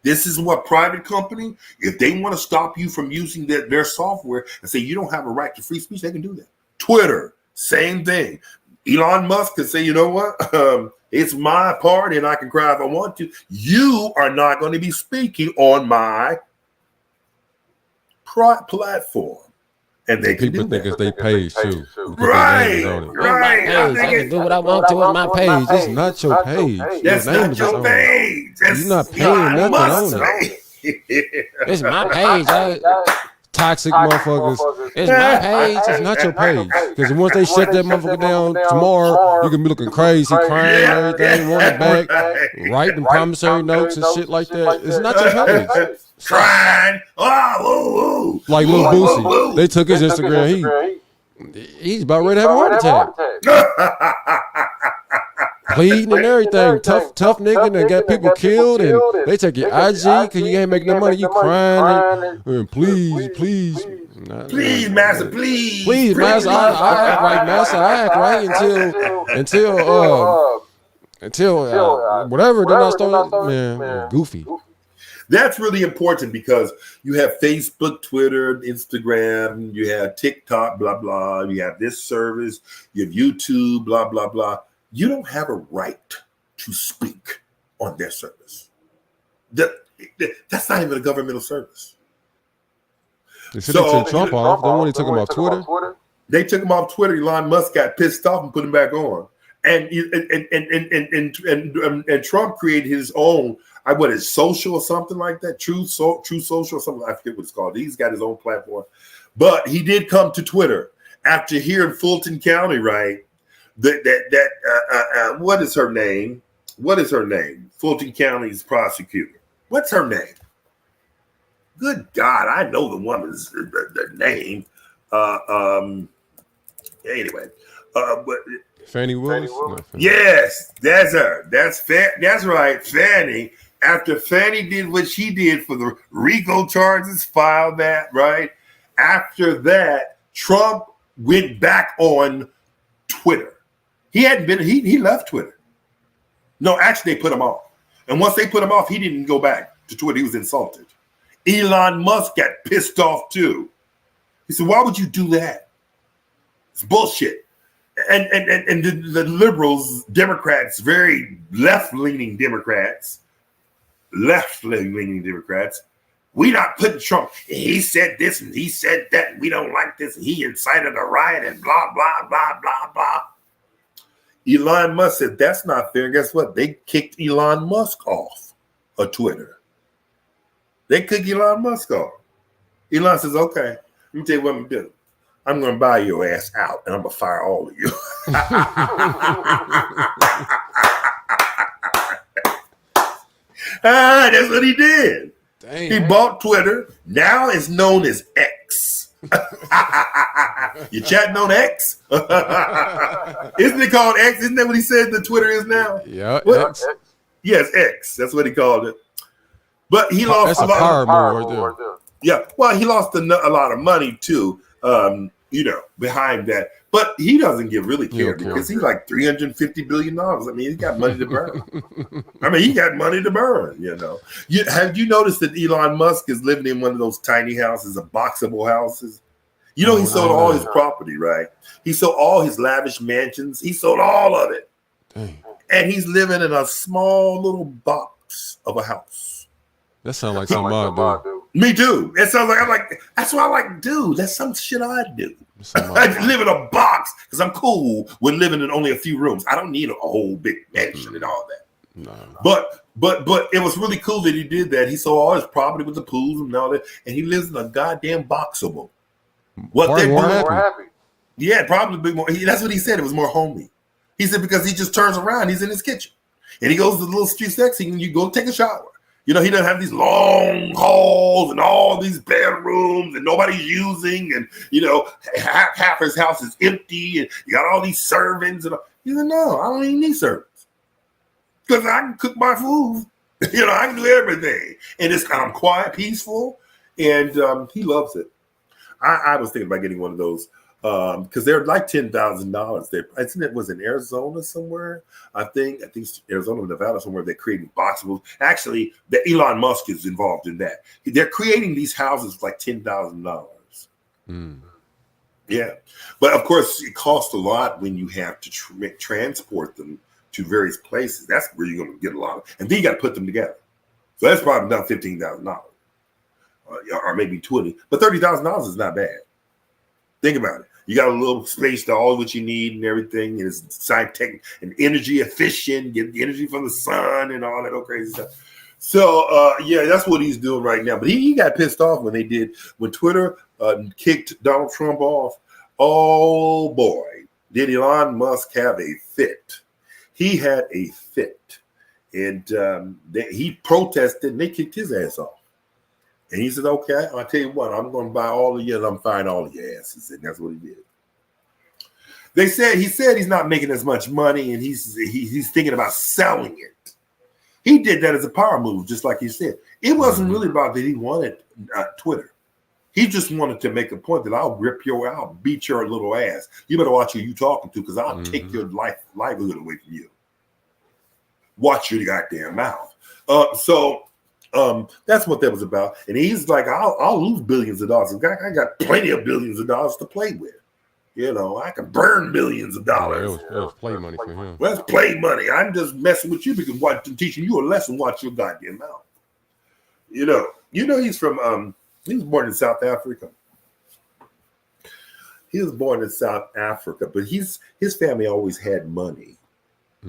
This is what private company, if they want to stop you from using their software and say you don't have a right to free speech, they can do that. Twitter, same thing. Elon Musk can say, you know what? It's my party and I can cry if I want to. You are not going to be speaking on my platform. And they can people think it's their page too. Right. I can do what I want to with my page. It's not your page. That's not your page. You're not paying nothing on it. It's my page. Toxic motherfuckers. It's my page. It's not your page. Because once they shut that motherfucker down tomorrow, you can be looking crazy, crying and everything, want it back, writing promissory notes and shit like that. It's not your page. Crying. Oh, like Lil Boosie. They took his Instagram. He's about ready to have a heart attack. Pleading and everything. Tough nigga that got people killed, and they take your IG because you ain't making no money. You crying and please. Please, master, please. Please, master. I act right, master. I act right until whatever. Then I start, man, goofy. That's really important because you have Facebook, Twitter, Instagram, you have TikTok, blah, blah. You have this service, you have YouTube, blah, blah, blah. You don't have a right to speak on their service. That's not even a governmental service. They should have took Trump off. Then when they took him off Twitter? They took him off Twitter. Elon Musk got pissed off and put him back on. And Trump created his own, what is social or something like that? True Social or something. I forget what it's called. He's got his own platform. But he did come to Twitter after here in Fulton County, right? What is her name? Fulton County's prosecutor. What's her name? Good God, I know the woman's the name. Anyway, but Fannie Willis? No, yes, that's her. That's right, Fannie. After Fannie did what she did for the RICO charges, filed that, right? After that, Trump went back on Twitter. He hadn't been, he left Twitter. No, actually, they put him off. And once they put him off, he didn't go back to Twitter. He was insulted. Elon Musk got pissed off too. He said, why would you do that? It's bullshit. And the liberals, Democrats, very left-leaning Democrats, We not putting Trump. He said this and he said that. And we don't like this. And he incited a riot and blah, blah, blah, blah, blah. Elon Musk said, that's not fair. And guess what? They kicked Elon Musk off of Twitter. They kicked Elon Musk off. Elon says, okay, let me tell you what I'm going to do. I'm going to buy your ass out and I'm going to fire all of you. That's what he did. Dang, he bought Twitter. Now it's known as X. You chatting on X? Isn't it called X? Isn't that what he said the Twitter is now? Yeah, X. Yes, X. That's what he called it. But he lost a power move right there. Yeah, well, he lost a lot of money too, behind that. But he doesn't really care because he's like $350 billion. I mean, he's got money to burn. He got money to burn, Have you noticed that Elon Musk is living in one of those tiny houses, boxable houses? He sold all his property, right? He sold all his lavish mansions. He sold all of it. Dang. And he's living in a small little box of a house. That sounds like something I'd do. Me too. It sounds like that's why I like, dude, that's some shit I'd do. I live in a box because I'm cool with living in only a few rooms. I don't need a whole big mansion and all that. No. But it was really cool that he did that. He sold all his property with the pools and all that, and he lives in a goddamn boxable. What they do? Yeah, probably more. That's what he said. It was more homey. He said because he just turns around, he's in his kitchen, and he goes to the little street sexy, and you go take a shower. He doesn't have these long halls and all these bedrooms and nobody's using, and half his house is empty, and you got all these servants. And he said, no, I don't even need servants because I can cook my food. I can do everything, and I'm quiet, peaceful, and he loves it. I was thinking about getting one of those because they're like $10,000. I think it was in Arizona somewhere. I think Arizona, Nevada, somewhere. They're creating boxables. Actually, the Elon Musk is involved in that. They're creating these houses for like $10,000. Mm. Yeah, but of course, it costs a lot when you have to transport them to various places. That's where you're going to get a lot of, and then you got to put them together. So that's probably about $15,000, or maybe $20,000. But $30,000 is not bad. Think about it. You got a little space to all what you need and everything. And it's scientific and energy efficient. Get the energy from the sun and all that old crazy stuff. So, that's what he's doing right now. But he got pissed off when Twitter kicked Donald Trump off. Oh, boy. Did Elon Musk have a fit? He had a fit. And he protested and they kicked his ass off. And he said, okay, I'll tell you what, I'm going to buy all of you and I'm firing all of your asses. And that's what he did. He said he's not making as much money and he's thinking about selling it. He did that as a power move, just like you said. It wasn't really about that he wanted Twitter. He just wanted to make a point that I'll beat your little ass. You better watch who you talking to because I'll take your livelihood away from you. Watch your goddamn mouth. That's what that was about. And he's like, I'll lose billions of dollars. I got plenty of billions of dollars to play with. I can burn billions of dollars. That was play money for him. Well, that's play money. I'm just messing with you because I'm teaching you a lesson. Watch your goddamn mouth. He's from he was born in South Africa. He was born in South Africa, but his family always had money.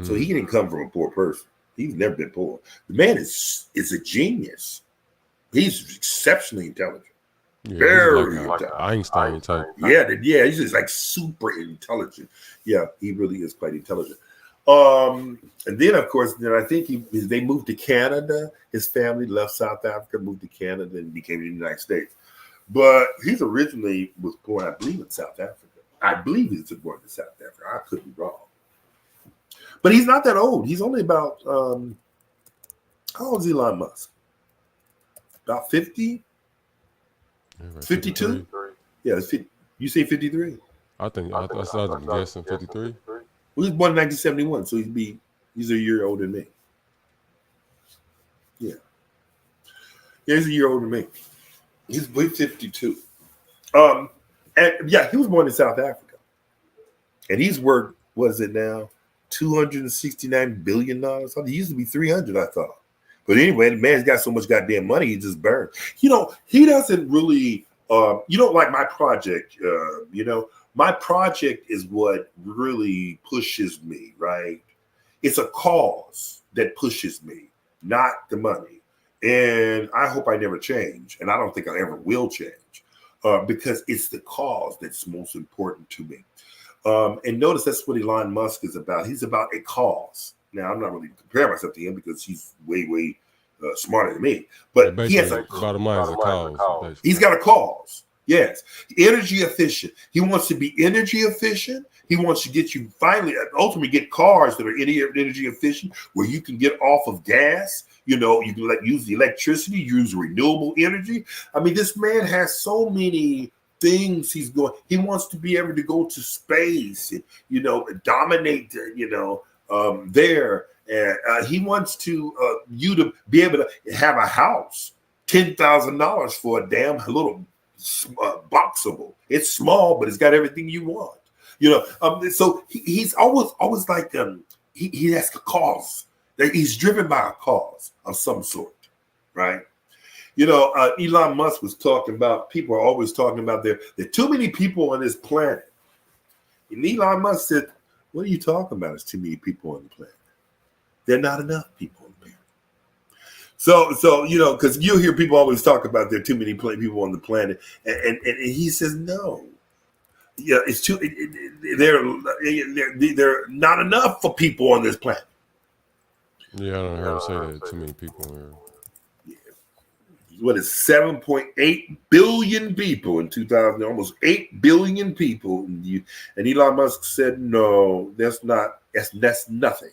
So he didn't come from a poor person. He's never been poor. The man is a genius. He's exceptionally intelligent. Yeah, Very like Einstein type. Yeah, he's just like super intelligent. Yeah, he really is quite intelligent. And then, of course, I think they moved to Canada. His family left South Africa, moved to Canada, and became the United States. But he's originally was born, I believe, in South Africa. I believe he was born in South Africa. I could be wrong. But he's not that old. He's only about, how old is Elon Musk? About 50? 52? Yeah, you say 53? I started guessing 53. Well, he was born in 1971, so he's a year older than me. Yeah. Yeah, he's a year older than me. He's 52. And yeah, he was born in South Africa. And he's worth, what is it now? $269 billion. It used to be 300, I thought. But anyway, the man's got so much goddamn money, he just burned. You know, he doesn't really. You don't like my project. You know, my project is what really pushes me. Right? It's a cause that pushes me, not the money. And I hope I never change, and I don't think I ever will change, because it's the cause that's most important to me. And notice that's what Elon Musk is about. He's about a cause. Now, I'm not really comparing myself to him because he's way smarter than me. But he has bottom line is a cause. He's got a cause. Yes. Energy efficient. He wants to be energy efficient. He wants to get you ultimately get cars that are energy efficient where you can get off of gas. You know, you can use the electricity, use renewable energy. I mean, this man has so many things he's going. He wants to be able to go to space and, you know, dominate, there. And he wants to you to be able to have a house, $10,000 for a damn little boxable. It's small, but it's got everything you want. You know, so he's always like he has a cause. He's driven by a cause of some sort, right? You know, Elon Musk was talking about, people are always talking about there are too many people on this planet. And Elon Musk said, what are you talking about? There's too many people on the planet. There are not enough people on the planet. So you know, because you'll hear people always talk about there are too many people on the planet. And he says, no. Yeah, it's too. There are not enough for people on this planet. Yeah, I don't hear him say that. Too many people here. What is 7.8 billion people in 2000? Almost 8 billion people. And Elon Musk said, no, that's nothing.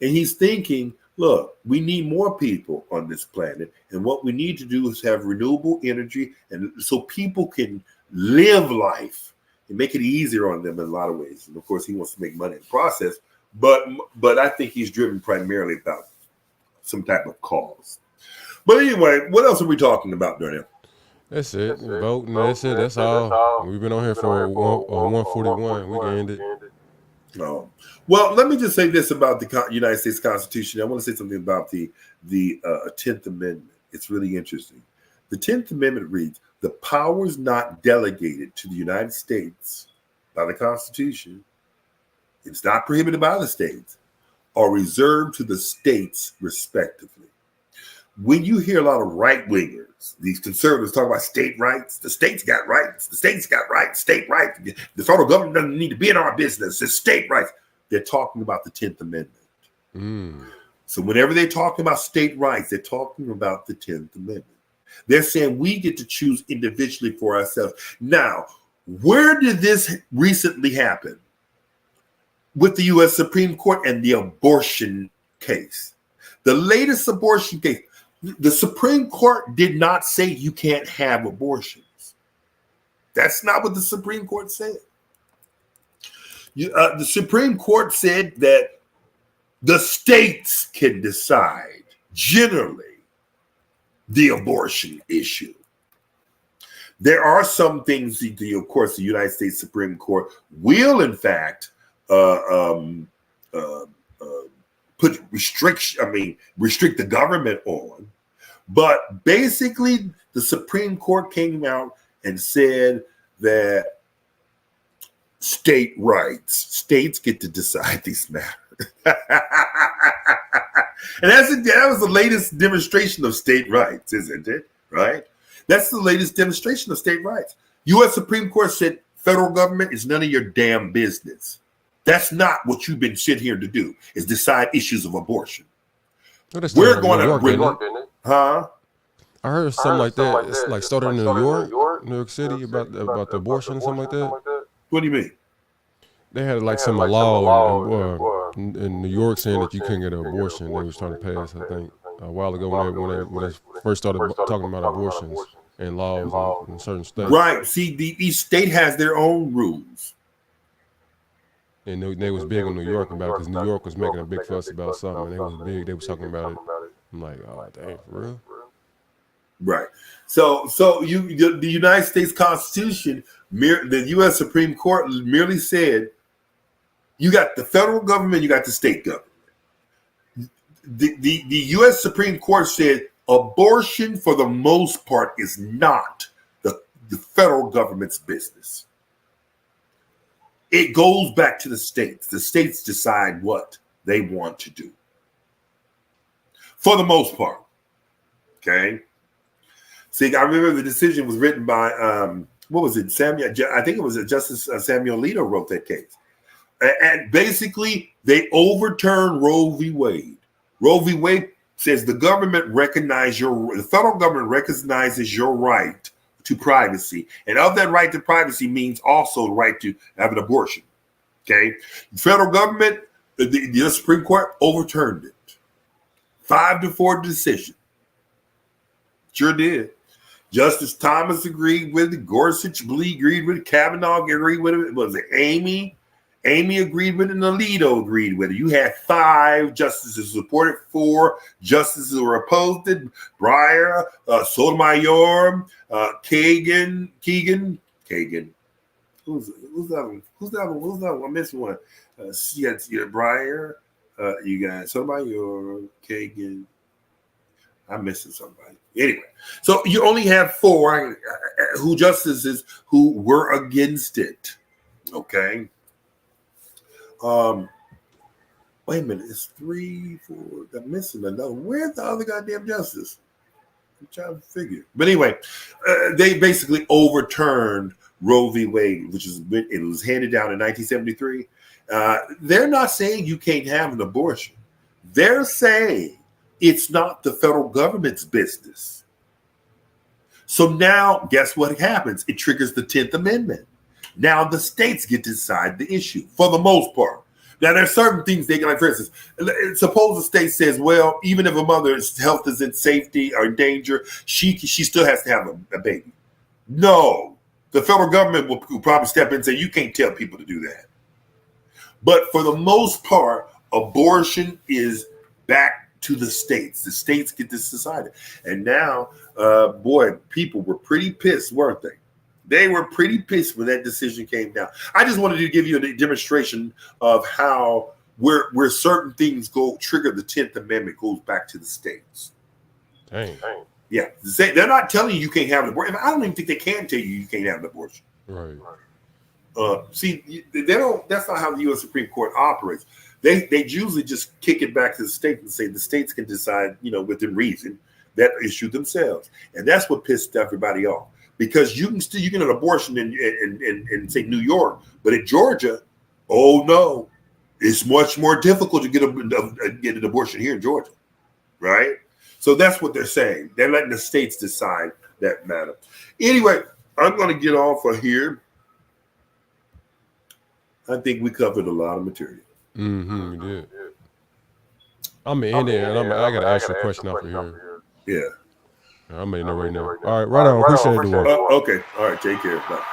And he's thinking, look, we need more people on this planet, and what we need to do is have renewable energy, and so people can live life and make it easier on them in a lot of ways. And of course, he wants to make money in the process, but I think he's driven primarily about some type of cause. But anyway, what else are we talking about, Darnell? That's it. Voting. That's it. That's all. We've been on here for 141. We can end it. Oh. Well, let me just say this about the United States Constitution. I want to say something about the 10th Amendment. It's really interesting. The 10th Amendment reads, the powers not delegated to the United States by the Constitution, it's not prohibited by the states, are reserved to the states respectively. When you hear a lot of right-wingers, these conservatives talk about state rights, the states got rights, state rights, the federal government doesn't need to be in our business, it's state rights. They're talking about the 10th Amendment. So whenever they talk about state rights, they're talking about the 10th Amendment. They're saying we get to choose individually for ourselves. Now, where did this recently happen? With the U.S. Supreme Court and the abortion case. The latest abortion case. The Supreme Court did not say you can't have abortions. That's not what the Supreme Court said. The Supreme Court said that the states can decide generally the abortion issue. There are some things, of course, the United States Supreme Court will, in fact, restrict the government on. But basically, the Supreme Court came out and said that states get to decide these matters. And that was the latest demonstration of state rights, isn't it? Right? That's the latest demonstration of state rights. U.S. Supreme Court said federal government is none of your damn business. That's not what you've been sent here to do, is decide issues of abortion. We're going to bring up, huh? I heard something like that. It's like started in New York City about the abortion and something like that. What do you mean? They had like some law in New York saying that you couldn't get an abortion. They was trying to pass, I think, a while ago when they first started talking about abortions and laws in certain states. Right. See, each state has their own rules. And they was big on New York about it because New York was making a big fuss about something. And they was big. They was talking about it. I'm like, oh, dang, for real? Right. So the United States Constitution, the U.S. Supreme Court merely said, you got the federal government, you got the state government. the U.S. Supreme Court said abortion, for the most part, is not the federal government's business. It goes back to the states. The states decide what they want to do, for the most part. Okay. See, I remember the decision was written by what was it? Samuel. I think it was Justice Samuel Alito wrote that case, and basically they overturned Roe v. Wade. Roe v. Wade says the federal government recognizes your right to privacy, and of that right to privacy means also the right to have an abortion. Okay, the federal government, the Supreme Court overturned it, 5-4 decision. Sure did. Justice Thomas agreed with it. Gorsuch agreed with it. Kavanaugh agreed with it. Was it Amy? Amy agreed with it, and Alito agreed with it. You had 5 justices supported, 4 justices were opposed it. Breyer, Sotomayor, Kagan. Who's that one? I'm missing one. You got Breyer. You got Sotomayor, Kagan. I'm missing somebody. Anyway, so you only have 4 justices who were against it. Okay. Wait a minute, it's 3, 4. I'm missing another. Where's the other goddamn justice? I'm trying to figure. But anyway, they basically overturned Roe v. Wade, it was handed down in 1973. They're not saying you can't have an abortion. They're saying it's not the federal government's business. So now, guess what happens? It triggers the 10th Amendment. Now the states get to decide the issue for the most part. Now there's certain things they can, like for instance, suppose the state says, well, even if a mother's health is in safety or in danger, she still has to have a baby. No, the federal government will probably step in and say, you can't tell people to do that. But for the most part, abortion is back to the states. The states get this decided. And now, people were pretty pissed, weren't they? They were pretty pissed when that decision came down. I just wanted to give you a demonstration of how where certain things trigger the 10th Amendment goes back to the states. Dang. Yeah. They're not telling you can't have an abortion. I don't even think they can tell you can't have an abortion. Right. See, they don't. That's not how the U.S. Supreme Court operates. They usually just kick it back to the state and say the states can decide, within reason, that issue themselves. And that's what pissed everybody off. Because you can get an abortion in say New York, but in Georgia, oh no, it's much more difficult to get an abortion here in Georgia, right? So that's what they're saying. They're letting the states decide that matter. Anyway, I'm going to get off of here. I think we covered a lot of material. Mm-hmm, we did. I'm in there, and I got to ask you a question off of here. Yeah. I'm in there right now. All right, right on. Appreciate it. Okay. All right. Take care. Bye.